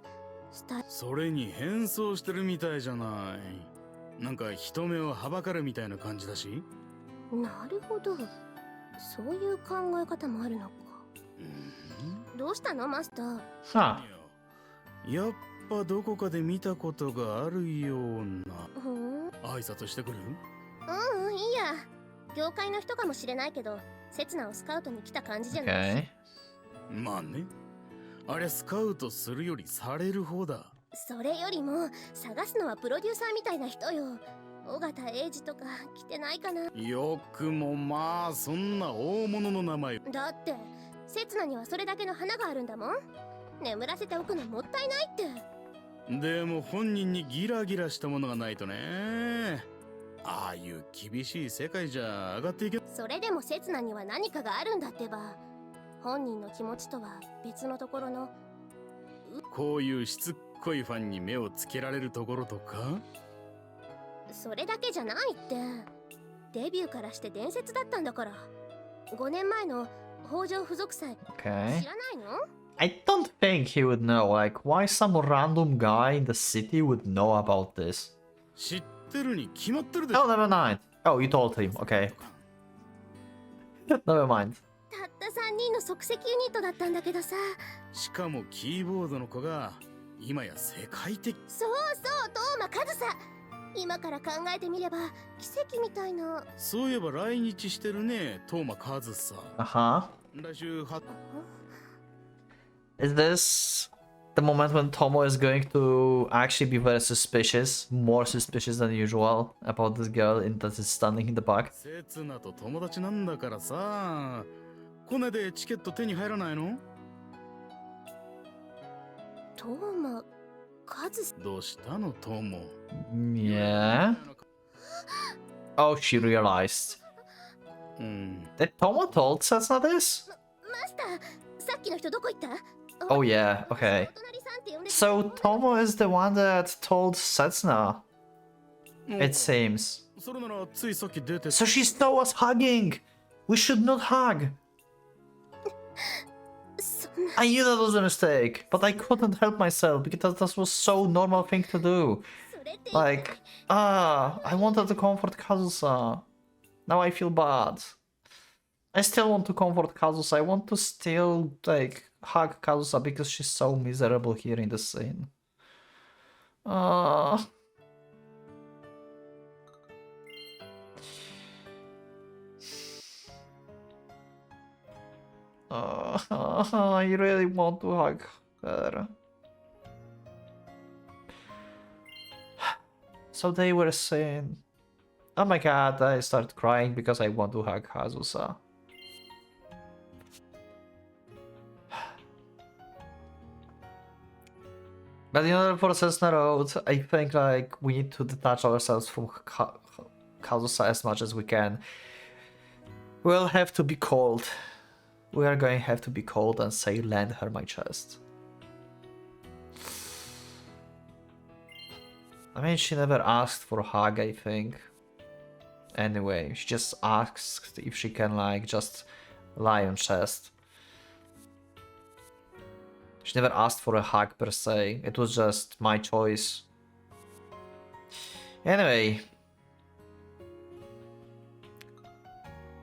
それに変装してるみたいじゃない。なんか人目をはばかるみたいな感じだし。なるほど。そういう考え方もあるのか。どうしたのマスター？ Huh. やっぱどこかで見たことがあるような。挨拶してくる？いいや。業界の人かもしれないけど、刹那をスカウトに来た感じじゃない。Okay. まあね。あれスカウトするよりされる方だ。それよりも探すのはプロデューサーみたいな人よ。尾形英二とか来てないかな。よくもまあそんな大物の名前。だって刹那にはそれだけの花があるんだもん。眠らせておくのもったいないって。でも本人にギラギラしたものがないとね。ああいう厳しい世界じゃ上がっていけ。それでも刹那には何かがあるんだってば。本人の気持ちとは別のところの。こういうしつっこいファンに目をつけられるところとか。それだけじゃないって。デビューからして伝説だったんだから。5年前の北条付属祭、 Okay. 知らないの？ I don't think he would know. Like, why some random guy in the city would know about this? 知ってるに決まってるで。 Oh, never mind. Oh, you told him. Okay. Never mind. たった3人の即席ユニットだったんだけどさ。しかもキーボードの子が今や世界的。そうそう、東間和沙。今から考えてみれば奇跡みたいな。そういえば来日してるね、東間和沙。 Uh-huh. 来週は。 Is this the moment when Tomo is going to actually be very suspicious, more suspicious than usual about this girl that is standing in the back? 刹那と友達なんだからさ。コネでチケット手に入らないの？東間和沙。どうしたの、友？ Yeah. Oh, she realized. うん。 Did Tomo told Setsuna this? マスター、さっきの人どこ行った？ Oh yeah, okay. お隣さんって呼んで。 So Tomo is the one that told Setsuna, it seems. それならついさっき出て。 So she saw us hugging! We should not hug! そんな。 I knew that was a mistake, but I couldn't help myself because that was so normal thing to do. それって。 Like, I wanted to comfort Kazusa. Now I feel bad. I still want to comfort Kazusa. I want to still, like, hug Kazusa because she's so miserable here in the scene. I really want to hug her. So they were saying, oh my god, I started crying because I want to hug Kazusa. But in order for Cessna Road, I think like we need to detach ourselves from Kazusa as much as we can. We'll have to be cold. We are going to have to be cold and say, lend her my chest. I mean, she never asked for a hug, I think. Anyway, she just asked if she can, like, just lie on chest. She never asked for a hug per se. It was just my choice. Anyway.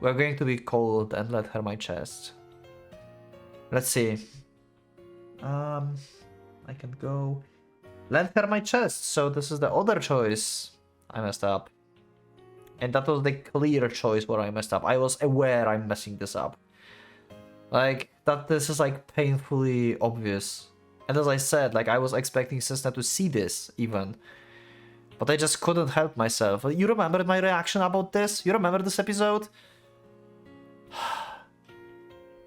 We're going to be cold and let her my chest. Let's see. I can go. Lend her my chest. So this is the other choice. I messed up. And that was the clear choice where I messed up. I was aware I'm messing this up. Like, that this is like painfully obvious. And as I said, like I was expecting Cessna to see this even. But I just couldn't help myself. You remember my reaction about this? You remember this episode?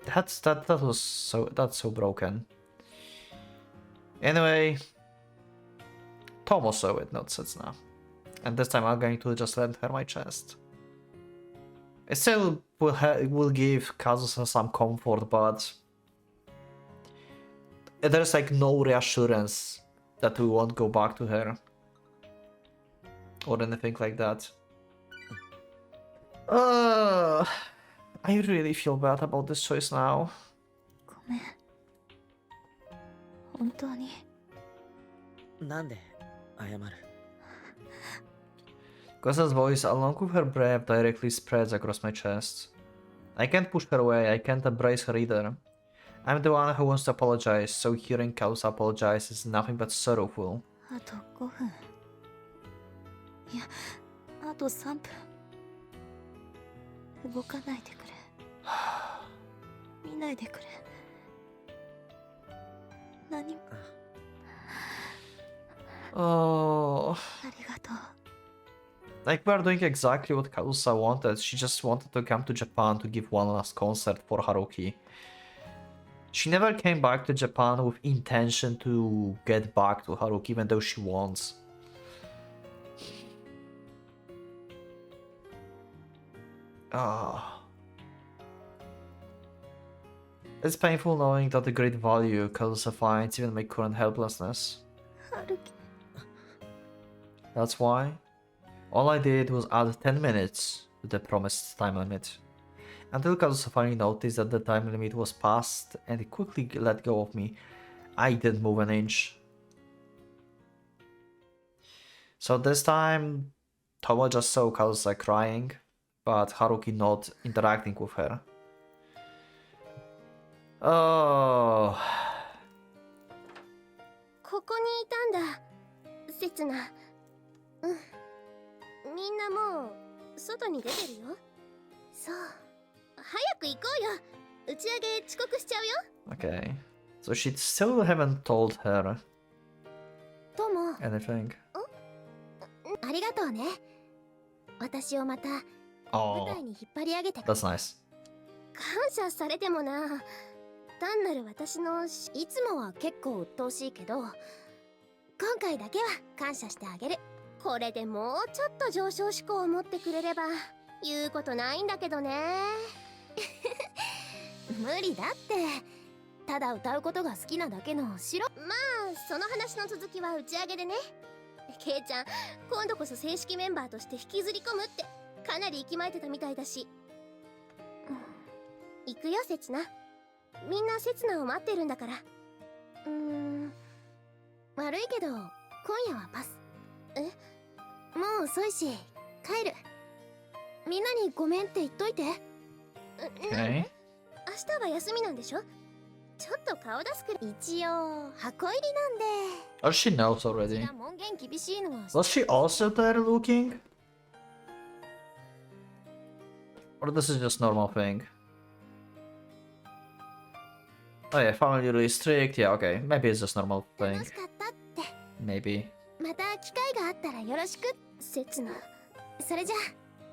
That's so broken. Anyway, Tomo saw it, not Setsuna. And this time I'm going to just lend her my chest. It still will give Kazusa some comfort, but there's like no reassurance that we won't go back to her. Or anything like that. I really feel bad about this choice now. ごめん。本当に。なんで謝る？ Kosa's voice, along with her breath, directly spreads across my chest. I can't push her away, I can't embrace her either. I'm the one who wants to apologize, so hearing Kosa apologize is nothing but sorrowful. あと5分。いや、あと3分。動かないでくれ。見ないでくれ。何も。Oh. ありがとう。 Like, we're doing exactly what Kazusa wanted. She just wanted to come to Japan to give one last concert for Haruki. She never came back to Japan with intention to get back to Haruki, even though she wants. Ah. It's painful knowing that the great value Kazusa finds even my current helplessness. That's why all I did was add 10 minutes to the promised time limit. Until Kazusa finally noticed that the time limit was passed and he quickly let go of me, I didn't move an inch. So this time, Tomo just saw Kazusa crying, but Haruki not interacting with her. Oh. ここにいたんだ、せつな。みんなもう外に出てるよ。そう。早く行こうよ。打ち上げ遅刻しちゃうよ。Okay. So she still haven't told her トモ。 anything. ありがとうね。私をまた舞 Oh, 台に引っ張り上げてくれ。 that's nice. 感謝されてもな。単なる私のいつもは結構鬱陶しいけど、今回だけは感謝してあげる。これでもうちょっと上昇志向を持ってくれれば言うことないんだけどね。無理だって。ただ歌うことが好きなだけのまあその話の続きは打ち上げでね。ケイちゃん、今度こそ正式メンバーとして引きずり込むってかなり息巻いてたみたいだし。行くよ、せつな。みんなせつなを待ってるんだから。悪いけど今夜はパス。もう遅いし帰る。みんなにごめんって言っといて。Okay. 明日は休みなんでしょ。ちょっと顔出すくらい。一応箱入りなんで。Oh, she knows already. 門限厳しいのは。 Was she also there looking? Or this is just normal thing? Oh yeah, family really strict. Yeah, okay. Maybe it's just normal 楽 thing. しかったって。 Maybe. また機会があったらよろしく。せつな。それじゃ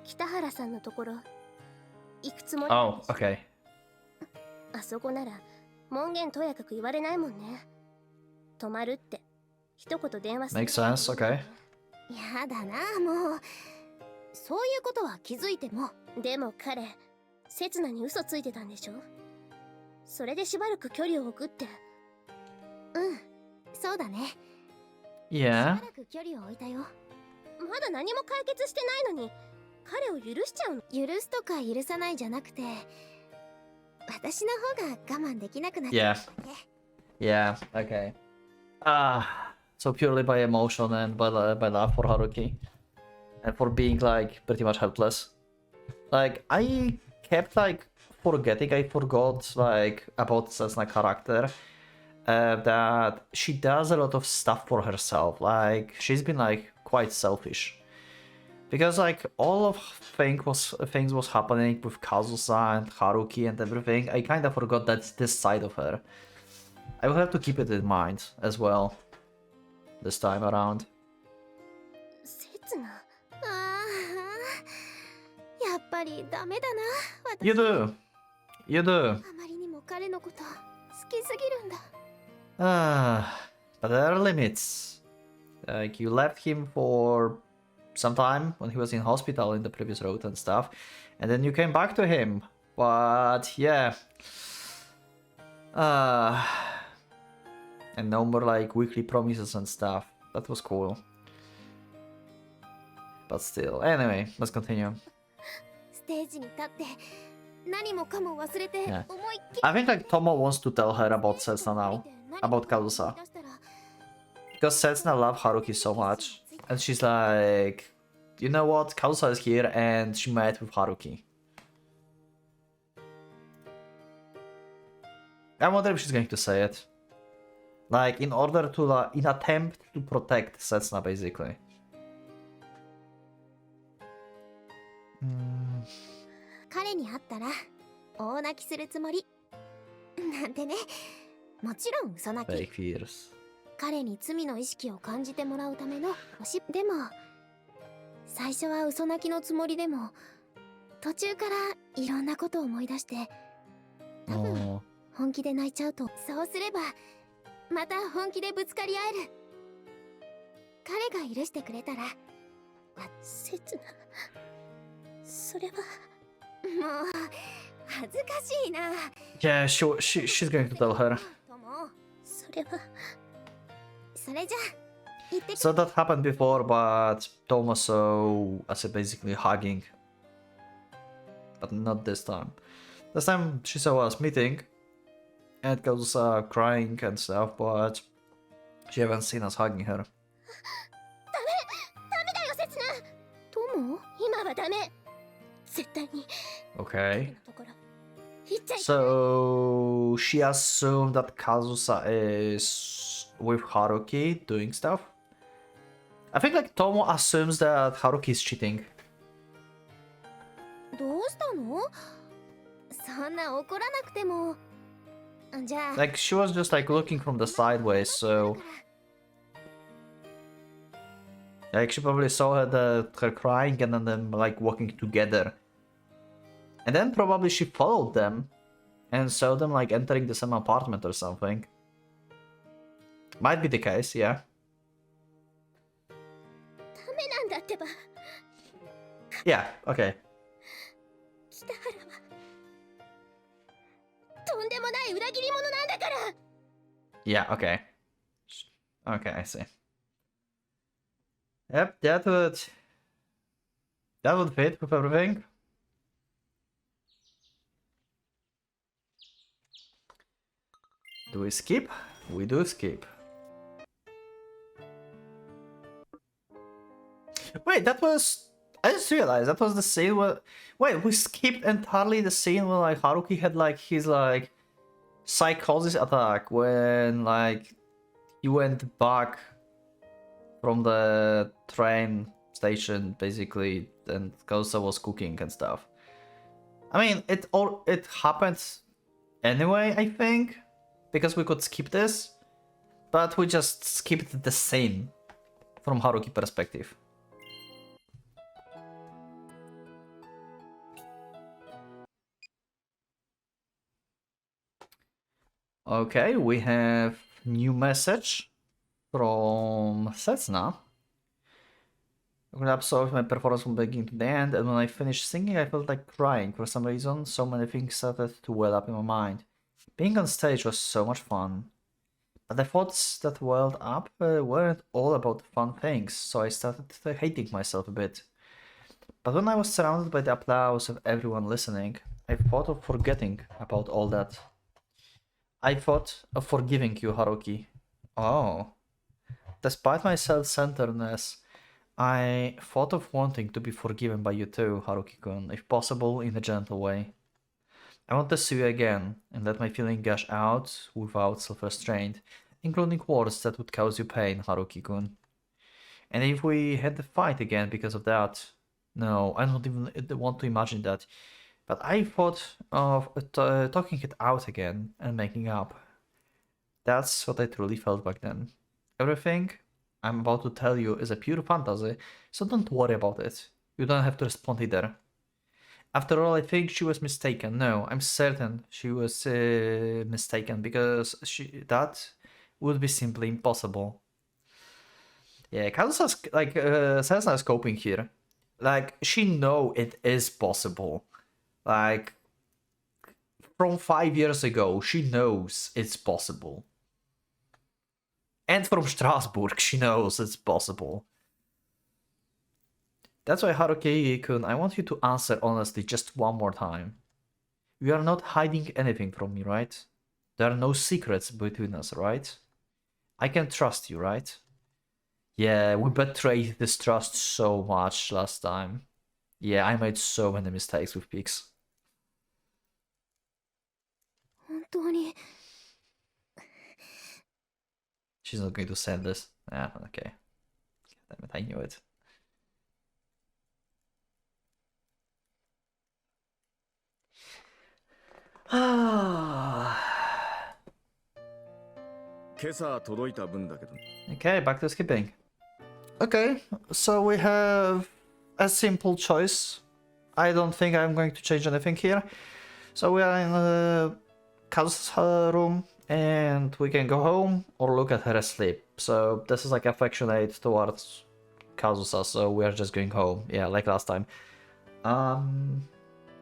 北原さんのところ行くつもりなん Oh, でしょ。 okay. あそこなら門限とやかく言われないもんね。泊まるって一言電話する。 Makes sense, okay. やだな、もう。そういうことは気づいても。でも彼、刹那に嘘ついてたんでしょ。それでしばらく距離を置くって。そうだね。し Yeah. ばらく距離を置いたよ。まだ何も解決してないのに彼を許しちゃうの。許すとか許さないじゃなくて、私の方が我慢できなくなっちゃ Yeah. っただけ。 Yeah, okay. So purely by emotion and by love for Haruki. And for being like pretty much helpless. Like I kept like forgetting, I forgot like about Setsuna character. That she does a lot of stuff for herself. Like she's been like quite selfish. Because like all of things was happening with Kazusa and Haruki and everything. I kind of forgot that's this side of her. I will have to keep it in mind as well this time around. 刹那。やっぱりダメだな。私 You do. You do. あまりにも彼のこと好きすぎるんだ。But there are limits. Like you left him for some time when he was in hospital in the previous road and stuff, and then you came back to him. But yeah. And no more like weekly promises and stuff. That was cool. But still. Anyway, let's continue. ステージに立って何もかも忘れて Yeah. 思いっきり I think like Tomo wants to tell her about Setsuna now. About Kazusa. Because Setsuna loves Haruki so much. And she's like, you know what? Kazusa is here and she met with Haruki. I wonder if she's going to say it. Like, in order to, in attempt to protect Setsuna, basically. 彼に会ったら大泣きするつもりなんてね。もちろん嘘泣き。 Fake fears. 彼に罪の意識を感じてもらうためのでも最初は嘘泣きのつもりでも途中からいろんなことを思い出して多分 Oh. 本気で泣いちゃうと。そうすればまた本気でぶつかり合える。彼が許してくれたら。刹那、それは恥ずかしいな。 Yeah, she's going to tell her. それはそれじゃ行ってき So that happened before, but Tomo saw us basically hugging. But not this time. This time she saw us meeting and Kazusa crying and stuff, but she haven't seen us hugging her. ダメだよ、セツナ。友今はダメ。絶対に Okay. ところ行っちゃい So she assumed that Kazusa is with Haruki doing stuff. I think like Tomo assumes that Haruki is cheating. どうしたの？そんな怒らなくても。じゃあ Like she was just like looking from the sideways, so like she probably saw her crying and then them like walking together. And then probably she followed them and saw them like entering the same apartment or something. Might be the case, yeah. ダメなんだってば。 Yeah, okay. 北原はとんでもない裏切り者なんだから。 Yeah, okay. Okay, I see. Yep, that would fit with everything. Do we skip? We do skip. Wait, that was... I just realized that was the scene where... Wait, we skipped entirely the scene where like Haruki had like his like psychosis attack when like he went back from the train station basically and Kosa was cooking and stuff. I mean, it happened anyway, I think, because we could skip this, but we just skipped the scene from Haruki perspective. Okay, we have new message from Setsuna. I'm gonna absolve my performance from beginning to the end, and when I finished singing, I felt like crying. For some reason, so many things started to well up in my mind. Being on stage was so much fun. But the thoughts that welled up weren't all about fun things, so I started hating myself a bit. But when I was surrounded by the applause of everyone listening, I thought of forgetting about all that. I thought of forgiving you, Haruki. Oh. Despite my self-centeredness, I thought of wanting to be forgiven by you too, Haruki-kun, if possible in a gentle way. I want to see you again, and let my feeling gush out without self-restraint, including words that would cause you pain, Haruki-kun. And if we had to fight again because of that... No, I don't even want to imagine that. But I thought of talking it out again and making up. That's what I truly felt back then. Everything I'm about to tell you is a pure fantasy, so don't worry about it. You don't have to respond either. After all, I think she was mistaken. No, I'm certain she was mistaken, because that would be simply impossible. Yeah, Kazusa's like Setsuna is coping here. Like, she know it is possible. Like, from 5 years ago, she knows it's possible. And from Strasbourg, she knows it's possible. That's why, Haruki-kun, I want you to answer honestly just one more time. You are not hiding anything from me, right? There are no secrets between us, right? I can trust you, right? Yeah, we betrayed this trust so much last time. Yeah, I made so many mistakes with pigs. 本当に She's not going to send this. Ah, okay. Damn it, I knew it. Okay, back to skipping. Okay, so we have a simple choice. I don't think I'm going to change anything here. So we are in Kazusa's room, and we can go home or look at her asleep. So this is like affectionate towards Kazusa, so we are just going home. Yeah, like last time.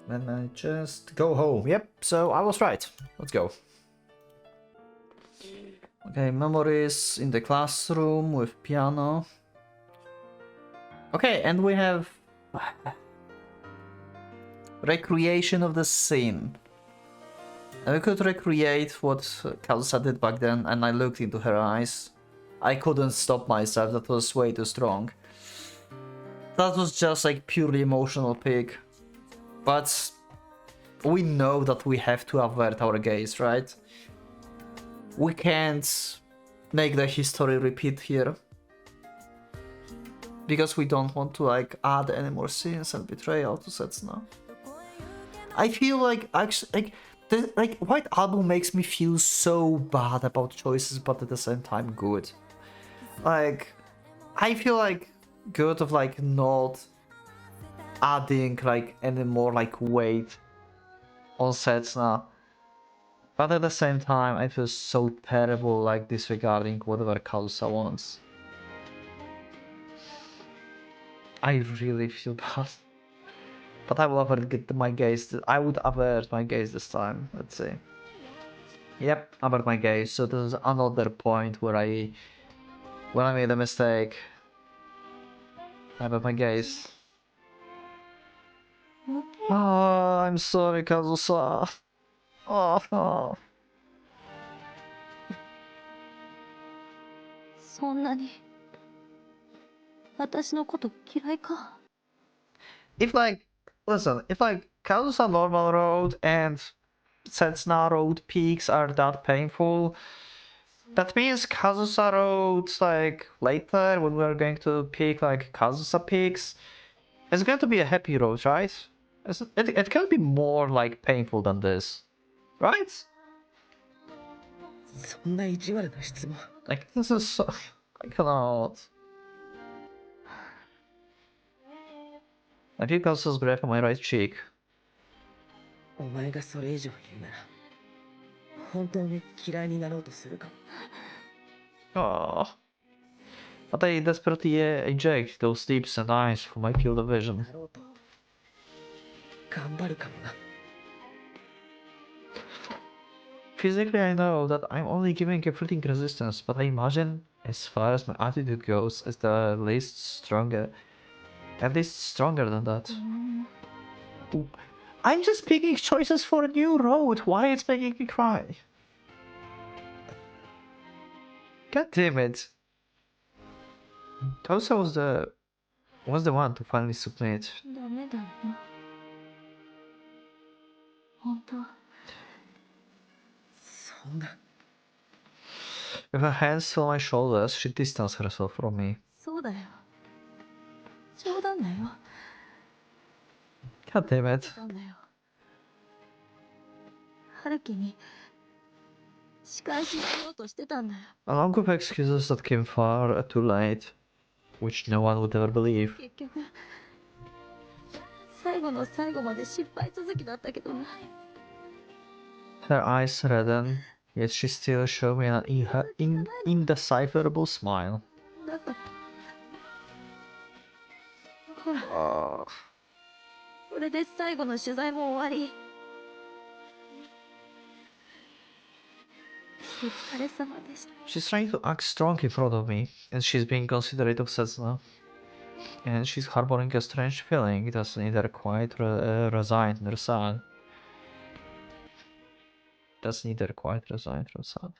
Then I just go home. Yep, so I was right. Let's go. Okay, memories in the classroom with piano. Okay, and we have recreation of the scene. And we could recreate what Kazusa did back then, and I looked into her eyes. I couldn't stop myself, that was way too strong. That was just like purely emotional pick. But we know that we have to avert our gaze, right? We can't make the history repeat here. Because we don't want to like add any more scenes and betrayal to Setsuna. I feel like actually like White Album makes me feel so bad about choices, but at the same time good. Like I feel like good of like not adding like any more like weight on Setsuna. But at the same time I feel so terrible like disregarding whatever Kazusa wants. I really feel bad. But I will avert my gaze. I would avert my gaze this time. Let's see. Yep, avert my gaze. So this is another point where I made a mistake. Avert my gaze. Oh, I'm sorry, Kazusa. Oh. そんなに私のこと嫌いか If like, listen, if like Kazusa normal road and Setsuna road peaks are that painful, that means Kazusa roads like later when we're going to pick like Kazusa peaks, it's going to be a happy road, right? It can be more like painful than this, right? そんな意地悪な質問 Like this is so I cannot. I feel Kazusa's breath on my right cheek. お前がそれ以上言うなら本当に嫌いになろうとするかも Oh. But I desperately eject those deeps and eyes from my field of vision. なろうと頑張るかもな Physically, I know that I'm only giving a fleeting resistance, but I imagine, as far as my attitude goes, as the least stronger. At least stronger than that. Oop. I'm just picking choices for a new road. Why it's making me cry? God damn it. Tosa was the one to finally submit. ダメだよ本当 そんな With her hands still on my shoulders, she distanced herself from me. そうだよ冗談だよ God damn it. 冗談だよ春樹に仕返ししようとしてたんだよ Along with excuses that came far too late, which no one would ever believe. 結局最後の最後まで失敗続きだったけどな Her eyes redden, yet she still showed me an indecipherable smile. だからほら Oh. これで最後の取材も終わりお疲れ様でした She's trying to act strong in front of me, and she's being considerate of Setsuna. And she's harboring a strange feeling that's neither quite resigned nor sad. That's neither quite resigned nor sad.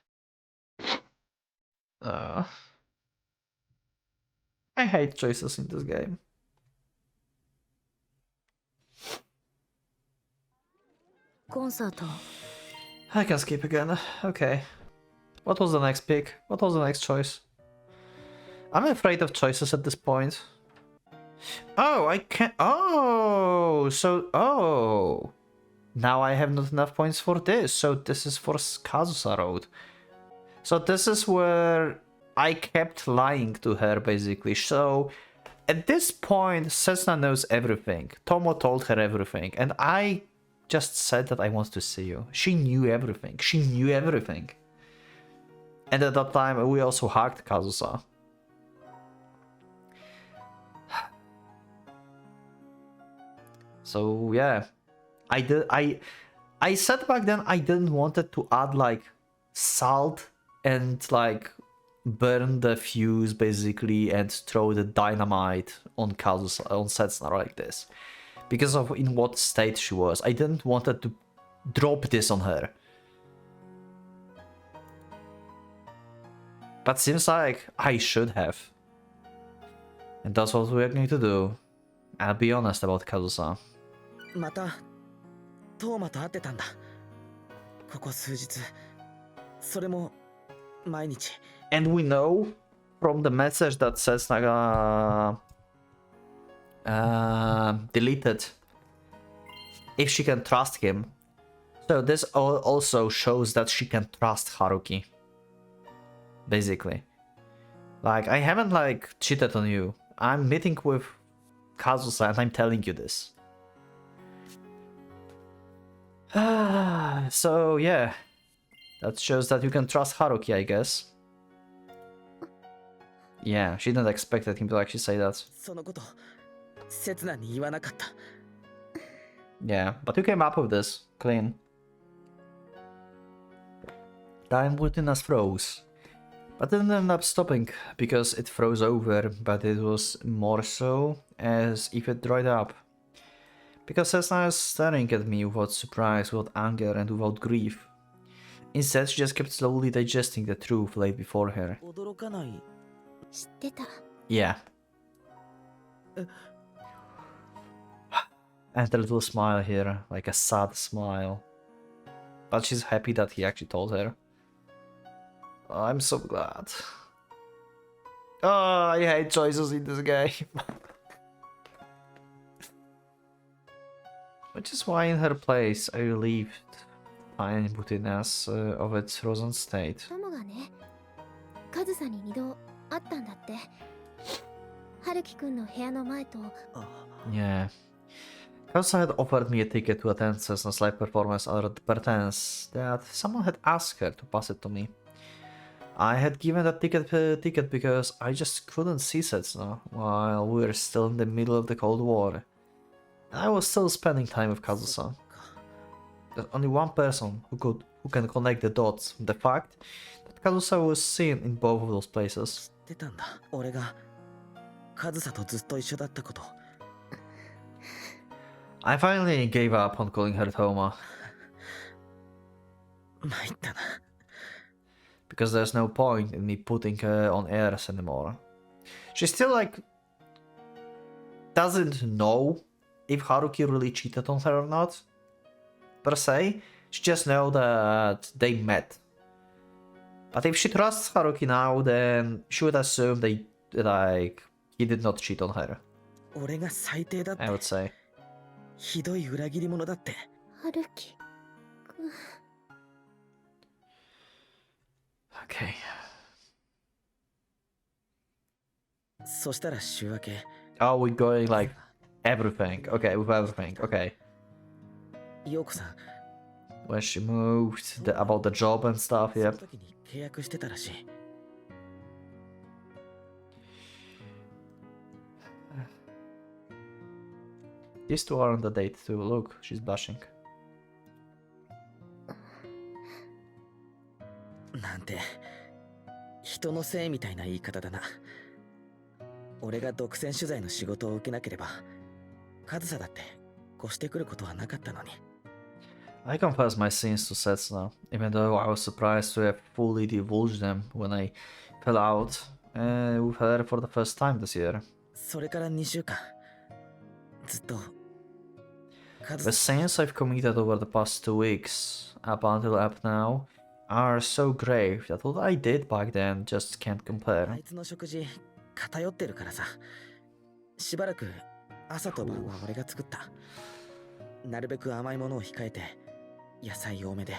I hate choices in this game. Concert. I can skip again. Okay. What was the next pick? What was the next choice? I'm afraid of choices at this point. Oh, I can't. Oh, so. Oh. Now I have not enough points for this. So this is for Kazusa Road. So this is where I kept lying to her, basically. So at this point, Setsuna knows everything. Tomo told her everything. And I just said that I want to see you. She knew everything. She knew everything. And at that time, we also hugged Kazusa. So yeah, I said back then I didn't wanted to add like salt and like burn the fuse basically and throw the dynamite on Setsuna like this. Because of in what state she was. I didn't wanted to drop this on her. But seems like I should have. And that's what we're going to do. I'll be honest about Kazusa. またトーマと会ってたんだ。ここ数日。それも毎日。And we know from the message that Setsuna deleted if she can trust him. So this also shows that she can trust Haruki. Basically. Like, I haven't like cheated on you. I'm meeting with Kazusa and I'm telling you this. So yeah. That shows that you can trust Haruki, I guess. Yeah, she didn't expect him to actually say that. そのこと刹那に言わなかった。Yeah, but you came up with this. Clean. Time within us froze. But didn't end up stopping because it froze over, but it was more so as if it dried up. Because Setsuna was staring at me without surprise, without anger, and without grief. Instead, she just kept slowly digesting the truth laid before her. 驚かない。知ってた。 Yeah. And a little smile here, like a sad smile. But she's happy that he actually told her. Oh, I'm so glad. Oh, I hate choices in this game. Which is why in her place I relieved find Butinas of its frozen state. 友がね、カズさんに2度会ったんだって。春樹くんの部屋の前と。Yeah. Kazusa had offered me a ticket to attend Setsuna's live performance under the pretense that someone had asked her to pass it to me. I had given that ticket because I just couldn't see Setsuna while we were still in the middle of the Cold War. I was still spending time with Kazusa. There's only one person who can connect the dots. The fact that Kazusa was seen in both of those places. 知ってたんだ。俺がカズサとずっと一緒だったこと。I finally gave up on calling her Toma. 参ったな。Because there's no point in me putting her on airs anymore. She still like doesn't know if Haruki really cheated on her or not, per se. She just knows that they met. But if she trusts Haruki now, then she would assume that like he did not cheat on her. 俺が最低だって。 I would say. ひどい裏切り者だって。春樹くん。Okay. そしたら週明け。 Oh, we're going like everything. Okay, with everything. Okay. 陽子さん。 When she moved, about the job and stuff, そ yep. の時に契約してたらしい。These two are on the date too. Look, she's blushing. なんて人のせいみたいな言い方だな。俺が独占取材の仕事を受けなければカズサだって越してくることはなかったのに。 I confess my sins to Setsuna, even though I was surprised to have fully divulged them when I fell out with her for the first time this year. それから2週間ずっとカズ The サ sins I've committed over the past 2 weeks, up until up now, are so grave that what I did back then just can't あ compare. いつの食事偏ってるからさ。しばらく朝と晩は俺が作った。なるべく甘いものを控えて野菜多めで。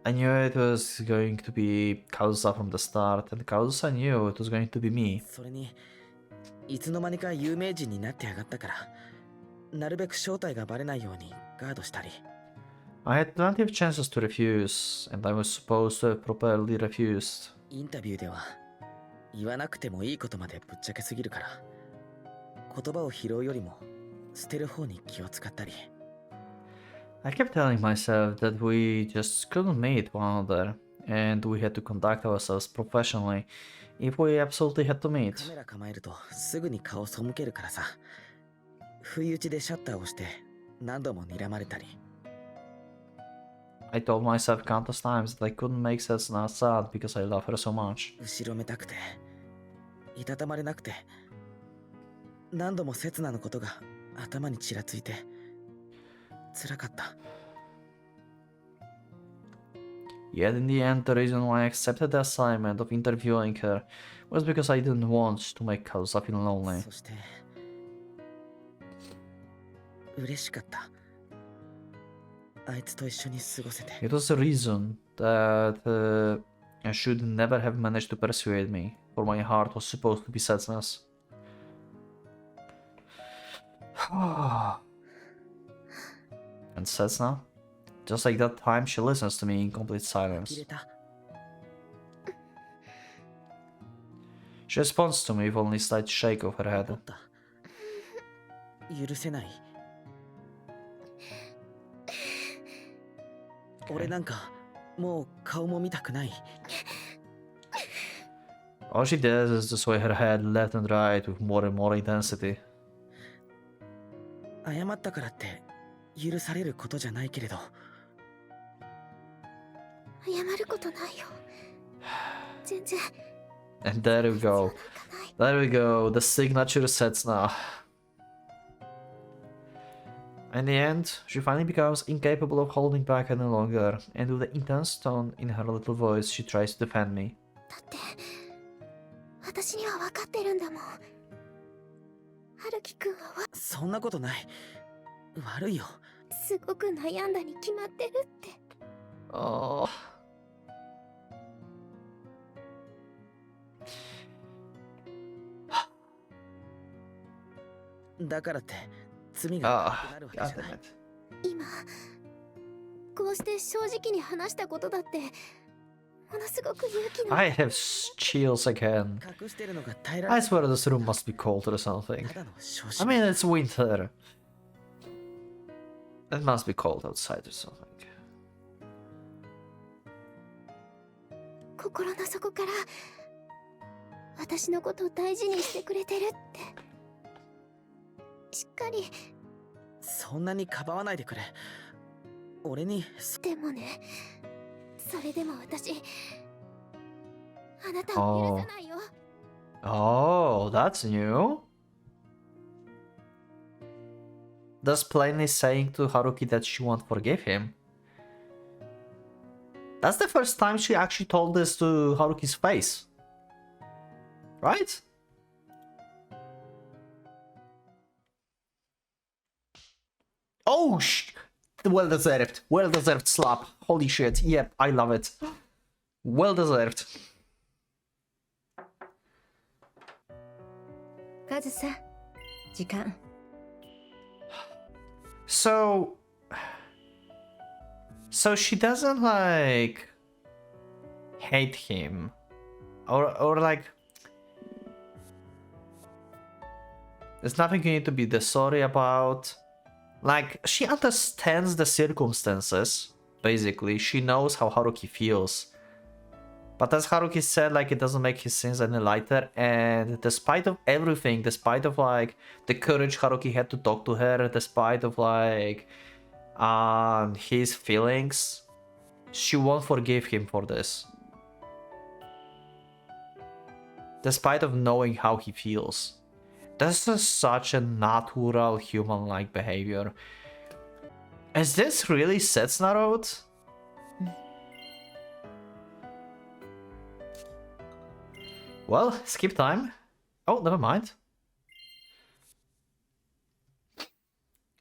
I knew it was going to be Kazusa from the start, and Kazusa knew it was going to be me. それにいつの間にか有名人になってやがったからなるべく正体がバレないようにガードしたり。 I had plenty of chances to refuse, and I was supposed to have properly refused. インタビューでは言わなくてもいいことまでぶっちゃけすぎるから言葉を拾うよりも捨てる方に気を使ったり。 I kept telling myself that we just couldn't meet one another, and we had to conduct ourselves professionally if we absolutely had to カ meet. メラ構えるとすぐに顔背けるからさ。不意打ちでシャッターを押して何度も睨まれたり。 I told myself countless times that I couldn't make Setsuna sad because I love her so much. 後ろめたくていたたまれなくて、何度も刹那のことが頭にちらついて辛かった。 Yet in the end, the reason why I accepted the assignment of interviewing her was because I didn't want to make Kazusa feel lonely. そして嬉しかった。あいつと一緒に過ごせて。 It was the reason that I should never have managed to persuade me, for my heart was supposed to be Setsuna's. And Setsuna? Just like that time, she listens to me in complete 呆 silence. れた。 She responds to me with only a slight shake of her 怒 head. った。許せない。俺なんかもう顔も見たくない。 All she does is to sway her head left and right with more and more intensity. 謝ったからって許されることじゃないけれど。 謝ることないよ。全然 And there we go. There we go. The signature Setsuna. In the end, she finally becomes incapable of holding back any longer, and with the intense tone in her little voice, she tries to defend me. だって私には分かってるんだもん。春樹くんはそんなことない。悪いよ。すごく悩んだに決まってるって。 Oh. だからって罪が Ah, 軽くなるわけじゃ God ない。 damn it. 今こうして正直に話したことだってものすごく勇気の I have chills again. 隠してるのが耐えら I れ swear this room must be cold or something. ただの小 I 心。 mean, it's winter. It must be cold outside or something. 心の底から私のことを大事にしてくれてるって。しっかり。そんなにかばわないでくれ。俺にでもね、それでも私あなたを許さないよ。 Oh, that's new. Thus plainly saying to Haruki that she won't forgive him. That's the first time she actually told this to Haruki's face. Right? Oh, well deserved. Well deserved slap. Holy shit. Yep, I love it. Well deserved. カズさ、時間。 So she doesn't like hate him or like there's nothing you need to be sorry about. Like she understands the circumstances, basically. She knows how Haruki feels. But as Haruki said, like, it doesn't make his sins any lighter, and despite of everything, despite of like the courage Haruki had to talk to her, despite of like his feelings, she won't forgive him for this. Despite of knowing how he feels. This is such a natural human-like behavior. Is this really Setsuna Road? Well, skip time. Oh, never mind.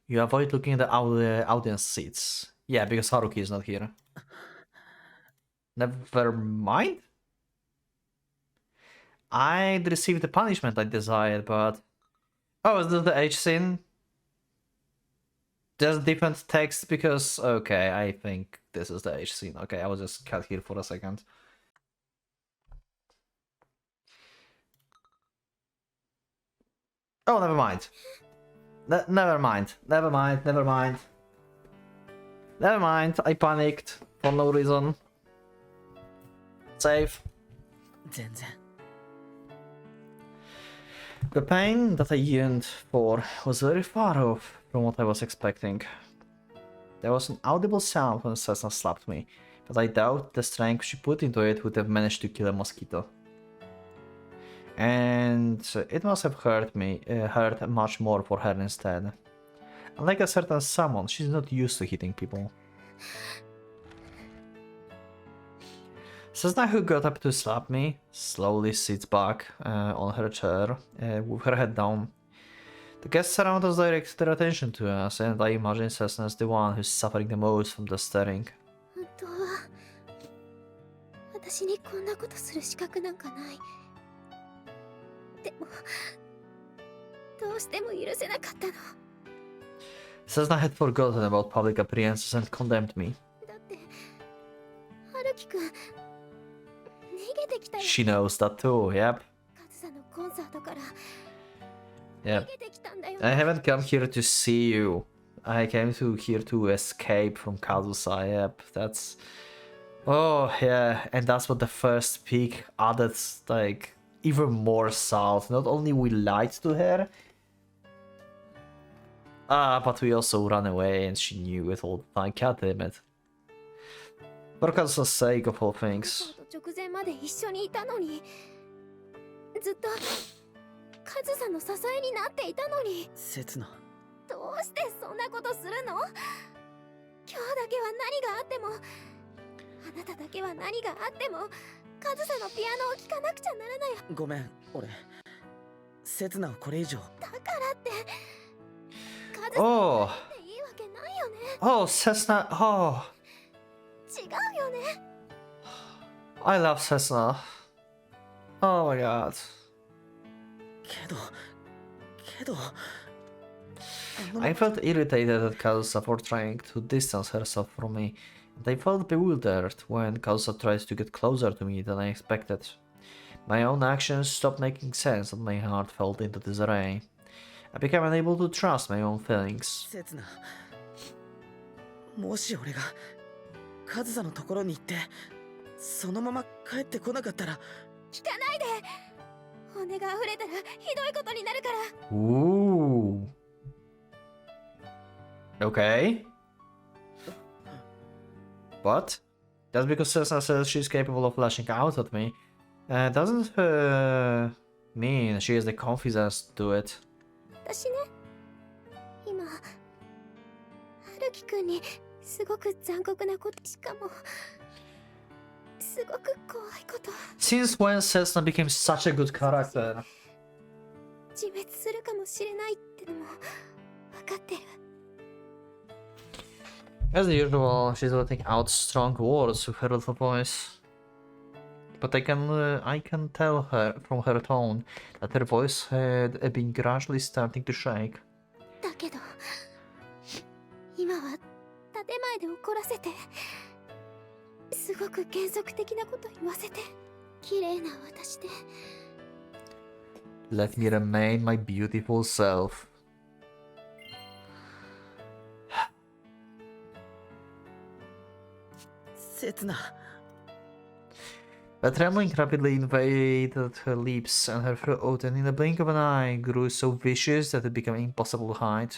You avoid looking at the audience seats. Yeah, because Haruki is not here. Never mind. I'd received the punishment I desired, but... Oh, is this the H scene? There's different text because... Okay, I think this is the H scene. Okay, I was just cut here for a second. Oh, never mind. Never mind. Never mind. Never mind. Never mind. I panicked for no reason. Save. 全然 The pain that I yearned for was very far off from what I was expecting. There was an audible sound when Cessna slapped me, but I doubt the strength she put into it would have managed to kill a mosquito. And it must have hurt much more for her instead. Unlike a certain someone, she's not used to hitting people. Cessna, who got up to slap me, slowly sits back on her chair with her head down. The guests around us direct their attention to us, and I imagine Cessna is the one who's suffering the most from the staring. 本当は私にこんなことする資格なんかない。でもどうしても許せなかったの。 Cessna had forgotten about public appearances and condemned me. だって春樹くん逃げてきたよ。 She knows that too, yep. カズさんのコンサートから Yep. 逃げてきたんだよ。 I haven't come here to see you. I came here to escape from Kazusa, yep. That's... Oh, yeah, and that's what the first peak added, like, even more salt. Not only we lied to her, but we also ran away and she knew it all the time. God damn it. For Kazusa's sake of all コン things. サート直前まで一緒にいたのにずっとカズさんの支えになっていたのに刹那どうしてそんなことするの？今日だけは何があってもあなただけは何があってもカズさんのピアノを聴かなくちゃならない。ごめん俺刹那をこれ以上だからってカズさん Oh, っていいわけないよね。 oh, Cessna, oh, 違うよね。 I love Cessna. Oh my god. けど I felt irritated at Kazusa for trying to distance herself from me, and I felt bewildered when Kazusa tried to get closer to me than I expected. My own actions stopped making sense and my heart fell into disarray. I became unable to trust my own feelings. 刹那もし俺がカズサのところに行ってそのまま帰ってこなかったら聞かないで。骨が溢れたらひどいことになるから。 Ooh. Okay. But just because Cessna says she's capable of lashing out at me, doesn't mean she has the confidence to do it. 私ね今春樹くんにすごく残酷なことしかもすごく怖いこと Since when Cessna became such a good character? 自滅するかもしれないってのも分かってる。 As usual, she's letting out strong words with her little voice. But I can tell her from her tone that her voice had been gradually starting to shake. だけど今は建前で怒らせてすごく原則的なこと言わせて綺麗な私で Let me remain my beautiful self. The trembling rapidly invaded her lips and her throat, and in the blink of an eye grew so vicious that it became impossible to hide.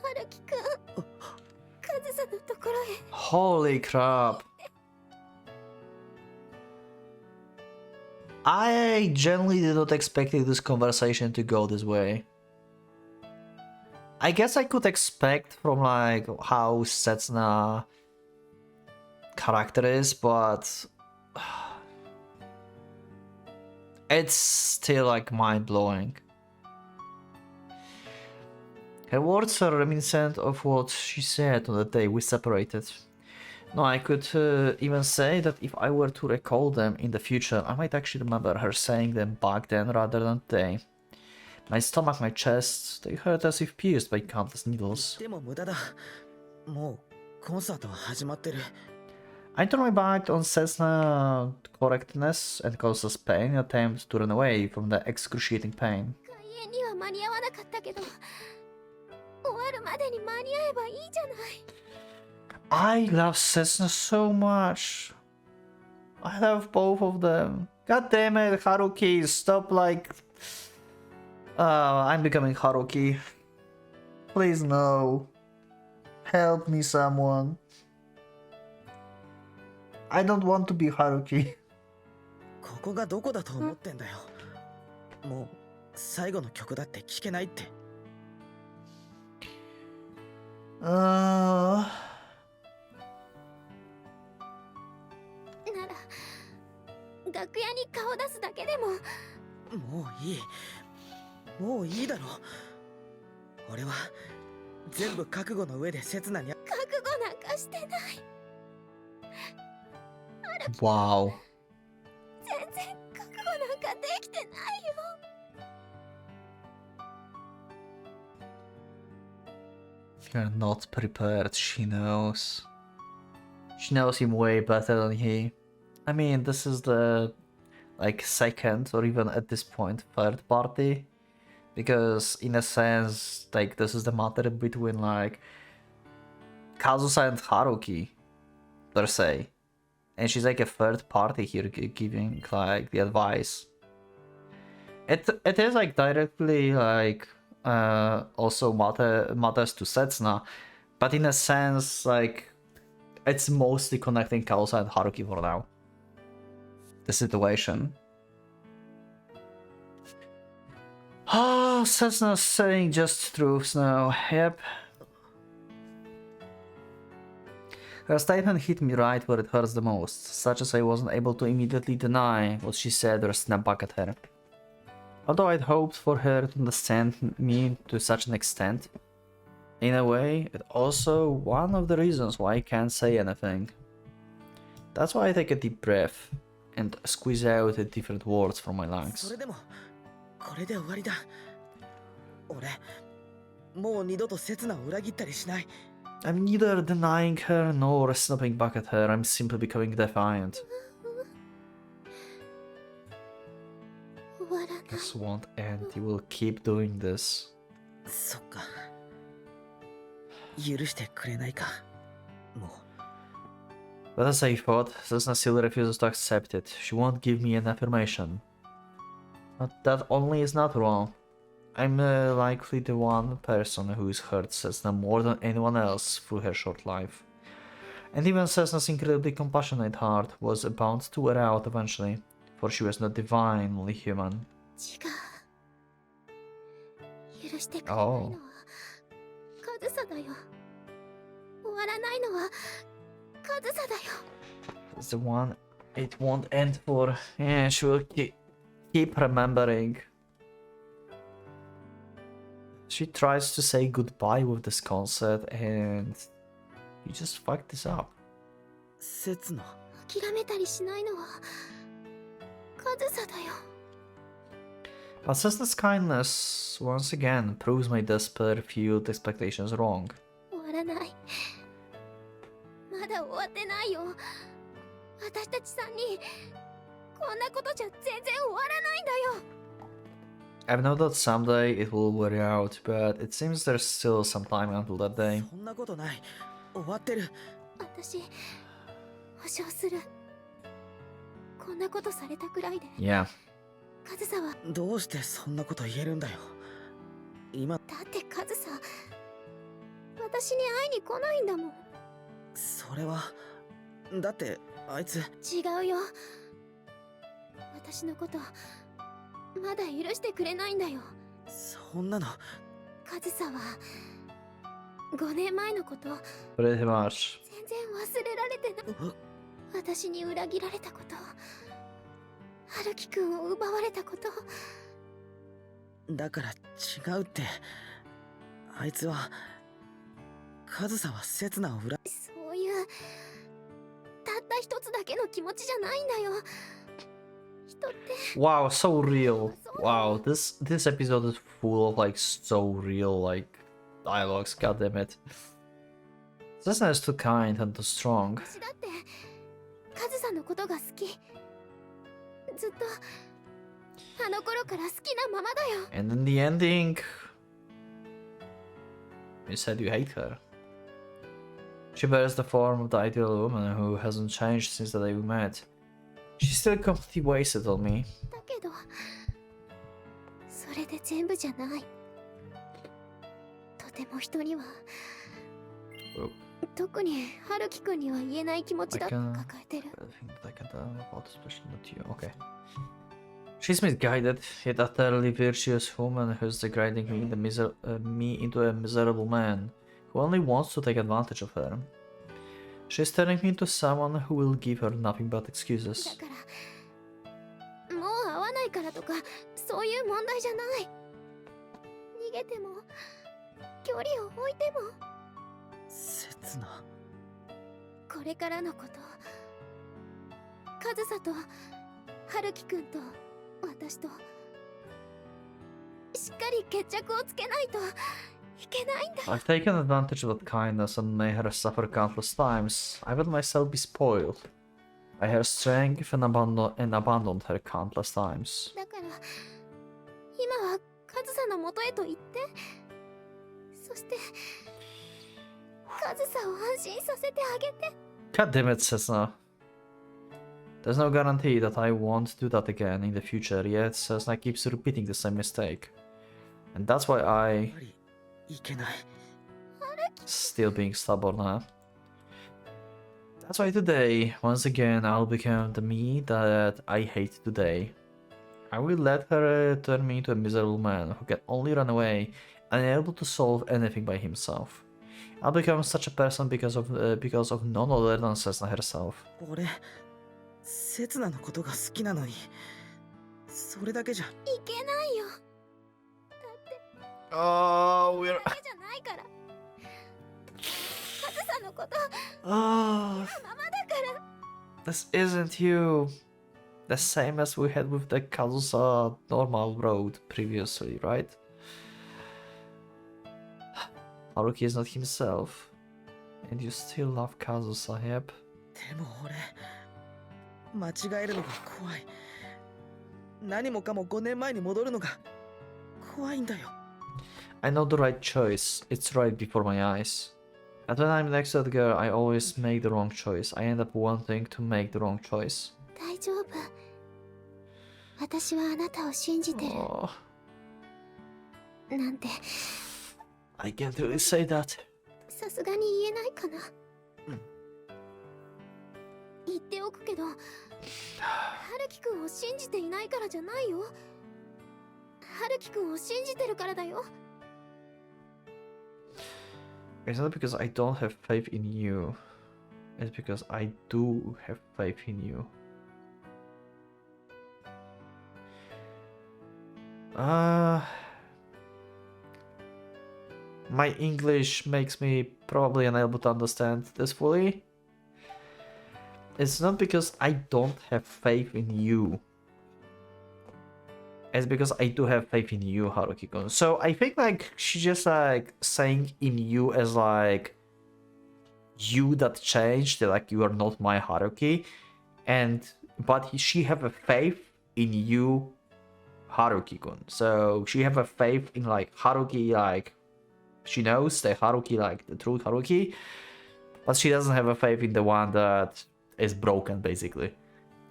春樹くんカズさんのところへ Holy crap! I genuinely did not expect this conversation to go this way. I guess I could expect from like how Setsuna character is, but it's still like mind-blowing. Her words are reminiscent of what she said on the day we separated. No, I could even say that if I were to recall them in the future, I might actually remember her saying them back then rather than today. My stomach, my chest, they hurt as if pierced by countless needles. でも無駄だ。もうコンサートは始まってる。I turned my back on Cessna's correctness and Kosa's pain in an attempt to run away from the excruciating pain. かゆ演には間に合わなかったけど、終わるまでに間に合えばいいじゃない。I love Setsuna so much. I love both of them. God damn it, Haruki, stop like... I'm becoming Haruki. Please no. Help me someone. I don't want to be Haruki. ここがどこだと思ってんだよ。もう最後の曲だって聴けないって。なら楽屋に顔出すだけでも。もういい。もういいだろ。俺は全部覚悟の上で刹那に。覚悟なんかしてない。Wow. 全然覚悟なんかできてないよ。You're not prepared, she knows. She knows him way better than he. I mean, this is the, like, second or even at this point, third party. Because, in a sense, like, this is the matter between, like, Kazusa and Haruki, per se. And she's like a third party here giving, like, the advice. It is, like, directly, like, also matters to Setsuna, but in a sense, like, it's mostly connecting Kazusa and Haruki for now. The situation. Ah, Setsuna's saying just truths now. Yep. Her statement hit me right where it hurts the most, such as I wasn't able to immediately deny what she said or snap back at her. Although I'd hoped for her to understand me to such an extent. In a way, it's also one of the reasons why I can't say anything. That's why I take a deep breath and squeeze out the different words from my lungs. それでもこれで終わりだ。俺もう二度と刹那を裏切ったりしない。I'm neither denying her nor snapping back at her, I'm simply becoming defiant. This won't end, you will keep doing this. そっか。許してくれないか。もう。But as I thought, Setsuna still refuses to accept it. She won't give me an affirmation. But that only is natural. I'm likely the one person who's hurt Setsuna more than anyone else through her short life. And even Setsuna's incredibly compassionate heart was bound to wear out eventually, for she was not divine, only human. 違う。許してくれないのはカズサだよ。終わらないのはカズサだよ。 That's the one it won't end for. Yeah, she will keep remembering. She tries to say goodbye with this concert and you just fucked this up. 刹那。諦めたりしないのはカズサだよ。 But Setsuna's kindness once again proves my despair-fueled expectations wrong. 終わらない。まだ終わってないよ。私たち3人こんなことじゃ全然終わらないんだよ。I've known that someday it will wear out, but it seems there's still some time until that day. そんなことない。終わってる。私保証する。こんなことされたくらいで。Yeah. カズサは。どうしてそんなこと言えるんだよ。今。だってカズサ私に会いに来ないんだもん。それはだってあいつ。違うよ。私のことまだ許してくれないんだよ。そんなの。カズサは5年前のこと Pretty much. 全然忘れられてない。私に裏切られたこと、春樹くんを奪われたこと。だから違うって。あいつはカズサは刹那を裏。そういうたった一つだけの気持ちじゃないんだよ。人って。 Wow, so real. Wow, this episode is full of like so real like dialogues. God damn it. Setsuna is too kind and too strong. 私だってカズサのことが好き。ずっとあの頃から好きなままだよ。 And in the ending, you said you hate her. She bears the form of the ideal woman who hasn't changed since the day we met. She's still completely wasted on me. だけどそれで全部じゃない。とても人には、 Oh. 特に春樹くんには言えない気持ちだって抱えてる。 I think that I can tell about especially not you. Okay. She's misguided, yet utterly virtuous woman who's degrading me into a miserable man who only wants to take advantage of her. She's turning me into someone who will give her nothing but だ excuses. からもう会わないからとかそういう問題じゃない。逃げても距離を置いても刹那。これからのこと、上総と春樹くんと私としっかり決着をつけないといけないんだ。 I've taken advantage of that kindness and made her suffer countless times. I will myself be spoiled by her strength and abandoned her countless times. だから今は上総の元へと行って、そして上総を安心させてあげて。 God damn it, Cessna. There's no guarantee that I won't do that again in the future, yet Cessna keeps repeating the same mistake. And that's why や I っぱりいけない。 still being stubborn, huh? That's why today, once again, I'll become the me that I hate today. I will let her turn me into a miserable man who can only run away, unable to solve anything by himself. I'll become such a person because of none other than Cessna herself. 俺、刹那のことが好きなのに、それだけじゃ。いけないよ。 Oh, we're... だけじゃないから。上総のこと Oh, ままだから。 this isn't you. The same as we had with the Kazusa normal road previously, right? Haruki is not himself. And you still love Kazusa, yep. でも俺、間違えるのが怖い。何もかも5年前に戻るのが怖いんだよ。I know the right choice. It's right before my eyes. And when I'm next to that girl, I always make the wrong choice. I end up wanting to make the wrong choice. 大丈夫。私はあなたを信じてる。 Oh, なんて I can't really say that. さすがに言えないかな。言っておくけど、春樹くんを信じていないからじゃないよ。春樹くんを信じてるからだよ。 It's not because I don't have faith in you. It's because I do have faith in you. My English makes me probably unable to understand this fully. It's not because I don't have faith in you. It's because I do have faith in you, Haruki-kun. So I think like she just like saying in you as like you that changed, like you are not my Haruki, but she have a faith in you, Haruki-kun. So she have a faith in like Haruki, like she knows the Haruki, like the true Haruki, but she doesn't have a faith in the one that is broken, basically.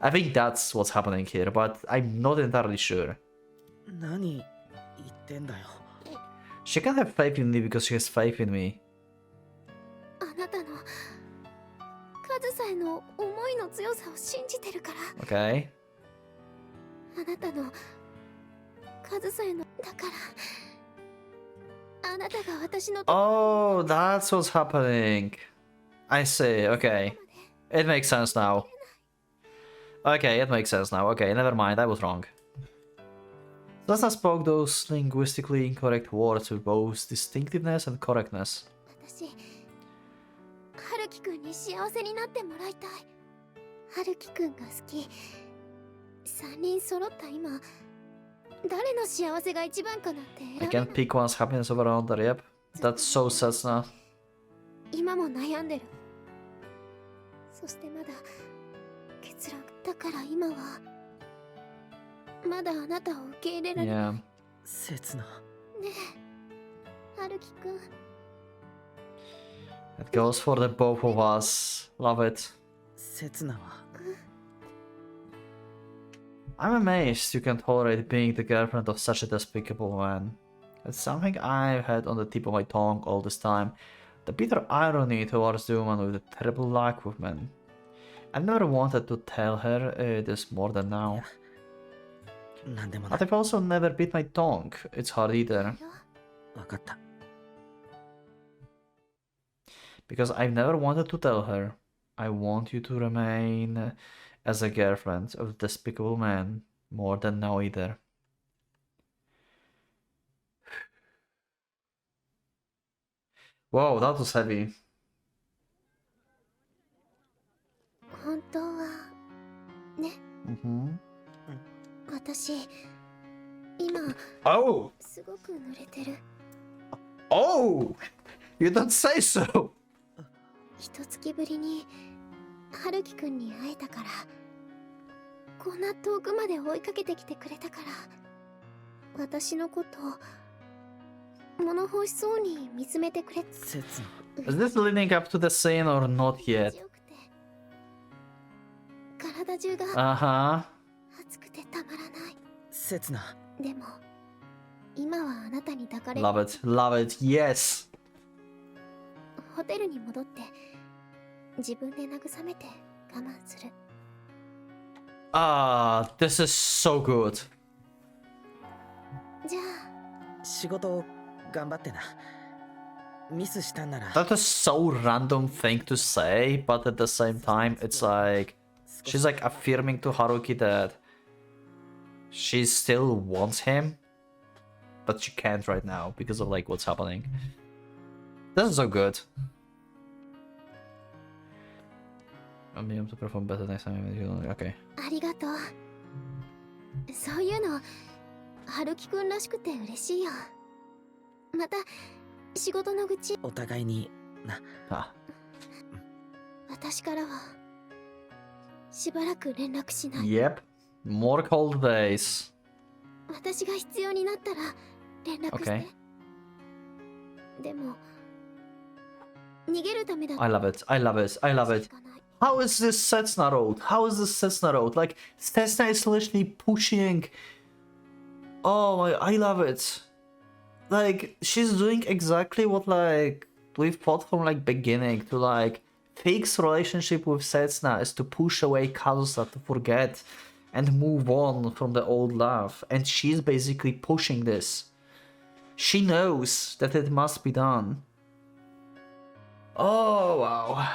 I think that's what's happening here, but I'm not entirely sure. 何言ってんだよ。 She can have faith in me because she has faith in me. あなたの上総への思いの強さを信じてるから。 Okay? あなたの上総へのだから。あなたが私の Oh, that's what's happening. I see, okay. It makes sense now. Okay, it makes sense now. Okay, never mind, I was wrong. Zasna spoke those linguistically incorrect words with both distinctiveness and correctness. 私、春樹くんに幸せになってもらいたい。春樹くんが好き。3人揃った今、誰の幸せが一番かなんて選 I べな can't い。 pick one's happiness over another, yep. That's so Setsuna. 今も悩んでる。そしてまだ結論だから今はまだあなたを受け入れられない。 Yeah. 刹那。ねえ、春樹くん。 It goes for the both of us. Love it. 刹那は。I'm amazed you can tolerate being the girlfriend of such a despicable man. It's something I've had on the tip of my tongue all this time. The bitter irony towards the woman with the terrible luck with men. I never wanted to tell her this more than now. なんでもない。 But I've also never bit my tongue. It's hard either. わかった。 Because I've never wanted to tell her. I want you to remain as a girlfriend of the despicable man more than now either. Whoa, that was heavy. 本当はね、 Mm-hmm. 私今 Oh! すごく濡れてる。 Oh! You don't say so! 一月ぶりに春樹くんに会えたから、こんな遠くまで追いかけてきてくれたから、私のこと物欲しそうに見つめてくれ。刹那。 Is this leading up to the scene or not yet? 強くて体中が Uh-huh. 熱くてたまらない。刹那。でも今はあなたに抱かれ、 Love it, love it, yes! ホテルに戻って自分で慰めて我慢する。 Ah, this is so good. じゃあ仕事頑張ってな。ミスしたんなら。 That is so random thing to say, but at the same time, it's like she's like affirming to Haruki that she still wants him, but she can't right now because of like what's happening. This is so good. I'm able to perform better next time. Okay. ありがとう。そういうの春樹くんらしくて嬉しいよ。また仕事の愚痴、お互いにな。 Ah. 私からはしばらく連絡しない。 Yep. More cold days. 私が必要になったら連絡して。 Okay. でも逃げるためだ。 I love it. I love it. I love it. How is this Setsuna road? How is this Setsuna road? Like, Setsuna is literally pushing... Oh my, I love it. Like, she's doing exactly what, like, we've thought from, like, beginning to, like, fix relationship with Setsuna is to push away Kazusa, to forget and move on from the old love. And she's basically pushing this. She knows that it must be done. Oh, wow.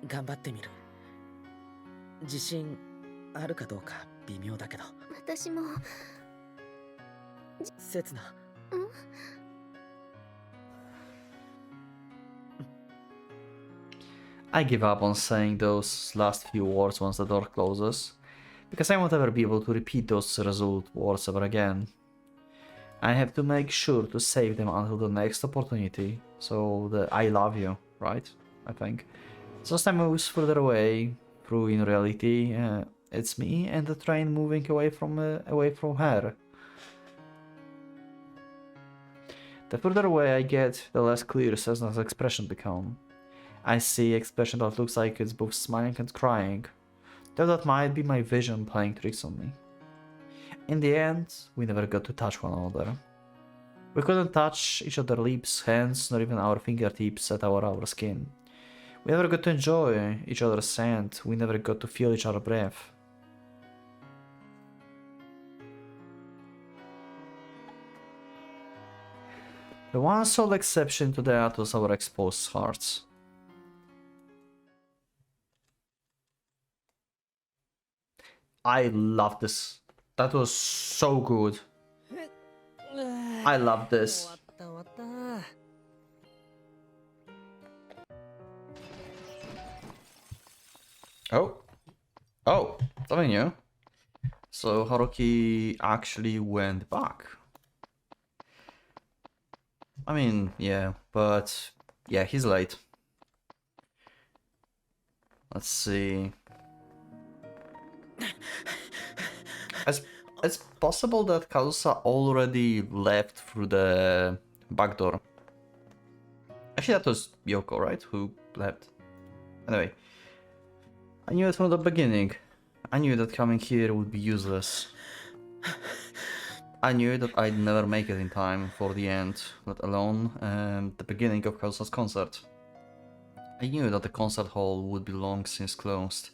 頑張ってみる。自信あるかどうか微妙だけど。私も。刹那。I give up on saying those last few words once the door closes, because I won't ever be able to repeat those resolute words ever again. I have to make sure to save them until the next opportunity, so the I love you, right? I think. So as time moves further away, through in reality, it's me and the train moving away from her. The further away I get, the less clear Sesuna's expression become. I see expression that looks like it's both smiling and crying, though that might be my vision playing tricks on me. In the end, we never got to touch one another. We couldn't touch each other's lips, hands, nor even our fingertips at our skin. We never got to enjoy each other's scent, we never got to feel each other's breath. The one sole exception to that was our exposed hearts. I love this. That was so good. I love this. Oh. Oh, something new. So Haruki actually went back. I mean, yeah, but yeah, he's late. Let's see. It's possible that Kazusa already left through the back door. Actually, that was Yoko, right? Who left. Anyway. I knew it from the beginning. I knew that coming here would be useless. I knew that I'd never make it in time for the end, let alone the beginning of Kazusa's concert. I knew that the concert hall would be long since closed,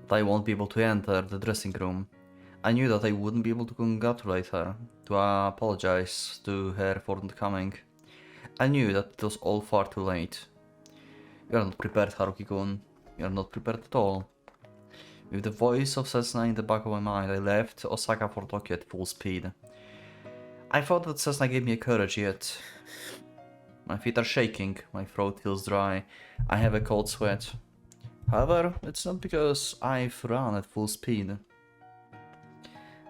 that I won't be able to enter the dressing room. I knew that I wouldn't be able to congratulate her, to apologize to her for not coming. I knew that it was all far too late. You're not prepared, Haruki-kun. You're not prepared at all. With the voice of Setsuna in the back of my mind, I left Osaka for Tokyo at full speed. I thought that Setsuna gave me a courage, yet my feet are shaking, my throat feels dry, I have a cold sweat. However, it's not because I've run at full speed.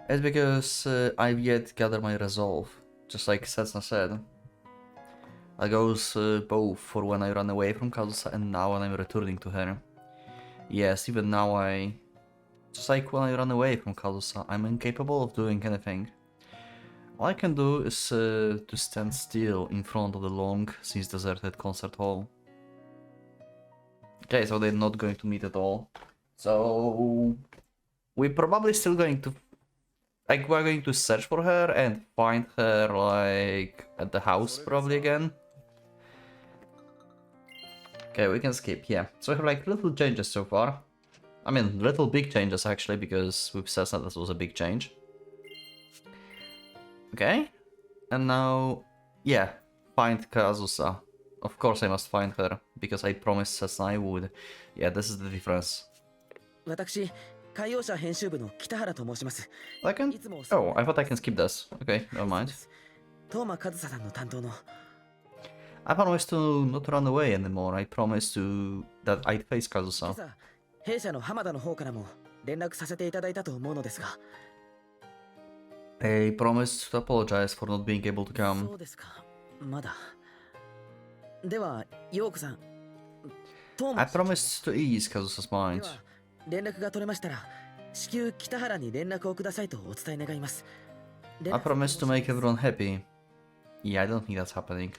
It's because I've yet gathered my resolve, just like Setsuna said. That goes both for when I ran away from Kazusa and now when I'm returning to her. Yes, even now just like when I ran away from Kazusa, I'm incapable of doing anything. All I can do is to stand still in front of the long since deserted concert hall. Okay, so they're not going to meet at all. So we're probably still going to we're going to search for her and find her like at the house probably again. Okay, we can skip, yeah. So we have like little changes so far. I mean, little big changes actually, because with Setsuna this was a big change. Okay, and now, yeah, find Kazusa. Of course I must find her, because I promised Setsuna I would. Yeah, this is the difference. 私、海洋社編集部の北原と申します。 I can... Oh, I thought I can skip this. Okay, never mind. 東間和沙さんの担当の I promised to not run away anymore. I promised that I'd face 今 Kazusa. 朝弊社の浜田の方からも連絡させていただいたと思うのですが I promised to apologize for not being able to そ come. うですかまだでは陽子さん I promised to ease Kazusa's で mind. は連絡が取れましたら至急北原に連絡をくださいとお伝え願います I promised to make everyone happy. Yeah, I don't think that's happening.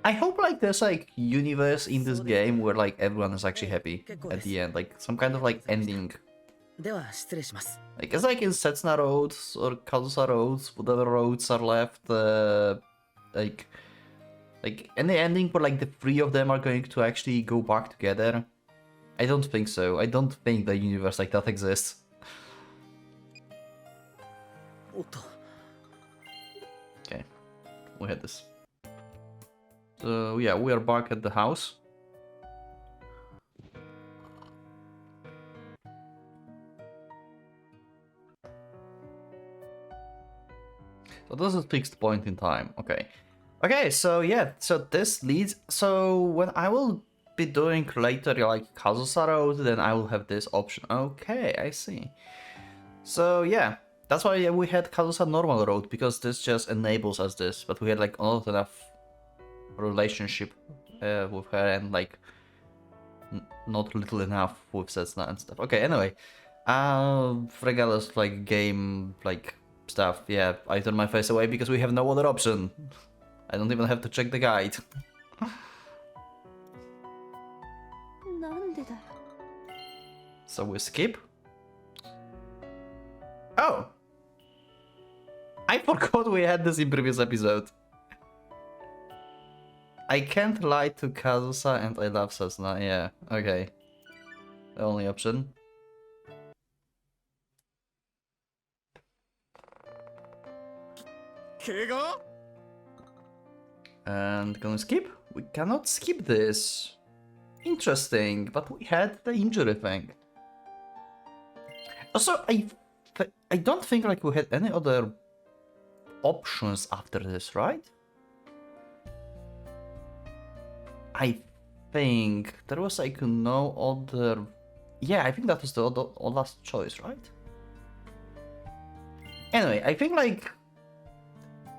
I hope like there's like universe in this game where like everyone is actually happy at the end, like some kind of like ending. では失礼します Like it's like in Setsuna roads or Kazusa roads, whatever roads are left, like any ending where like the three of them are going to actually go back together. I don't think so. I don't think the universe like that exists. おっと Okay, we had this. So yeah, we are back at the house. So this is a fixed point in time. Okay. Okay, so yeah, so this leads... So when I will be doing later like Kazusa Road, then I will have this option. Okay, I see. So yeah, that's why we had Kazusa Normal Road, because this just enables us this, but we had like not enough relationship with her and like not little enough with Setsuna and stuff. Okay, anyway, regardless of like game like stuff, yeah, I turn my face away because we have no other option. I don't even have to check the guide. なんでだよ So we skip. Oh, I forgot we had this in previous episode. I can't lie to Kazusa and I love Setsuna. Yeah, okay. The only option. And can we skip? We cannot skip this. Interesting, but we had the injury thing. Also, I don't think like we had any other options after this, right? I think there was like no other... Yeah, I think that was the last choice, right? Anyway, I think like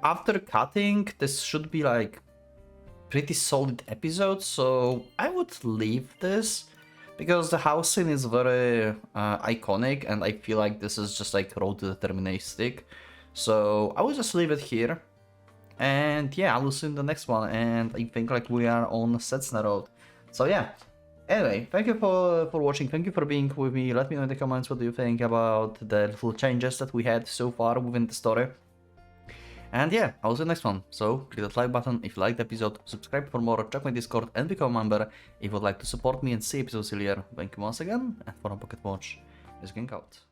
after cutting, this should be like pretty solid episode, so I would leave this because the house scene is very iconic, and I feel like this is just like road to deterministic. So I will just leave it here, and yeah, I will see you in the next one, and I think like we are on Setsuna Road. So yeah, anyway, thank you for watching, thank you for being with me. Let me know in the comments what do you think about the little changes that we had so far within the story. And yeah, I'll see you next one. So click that like button if you liked the episode, subscribe for more, check my Discord and become a member if you would like to support me and see episodes earlier. Thank you once again, and for Pocket Watch, is going out.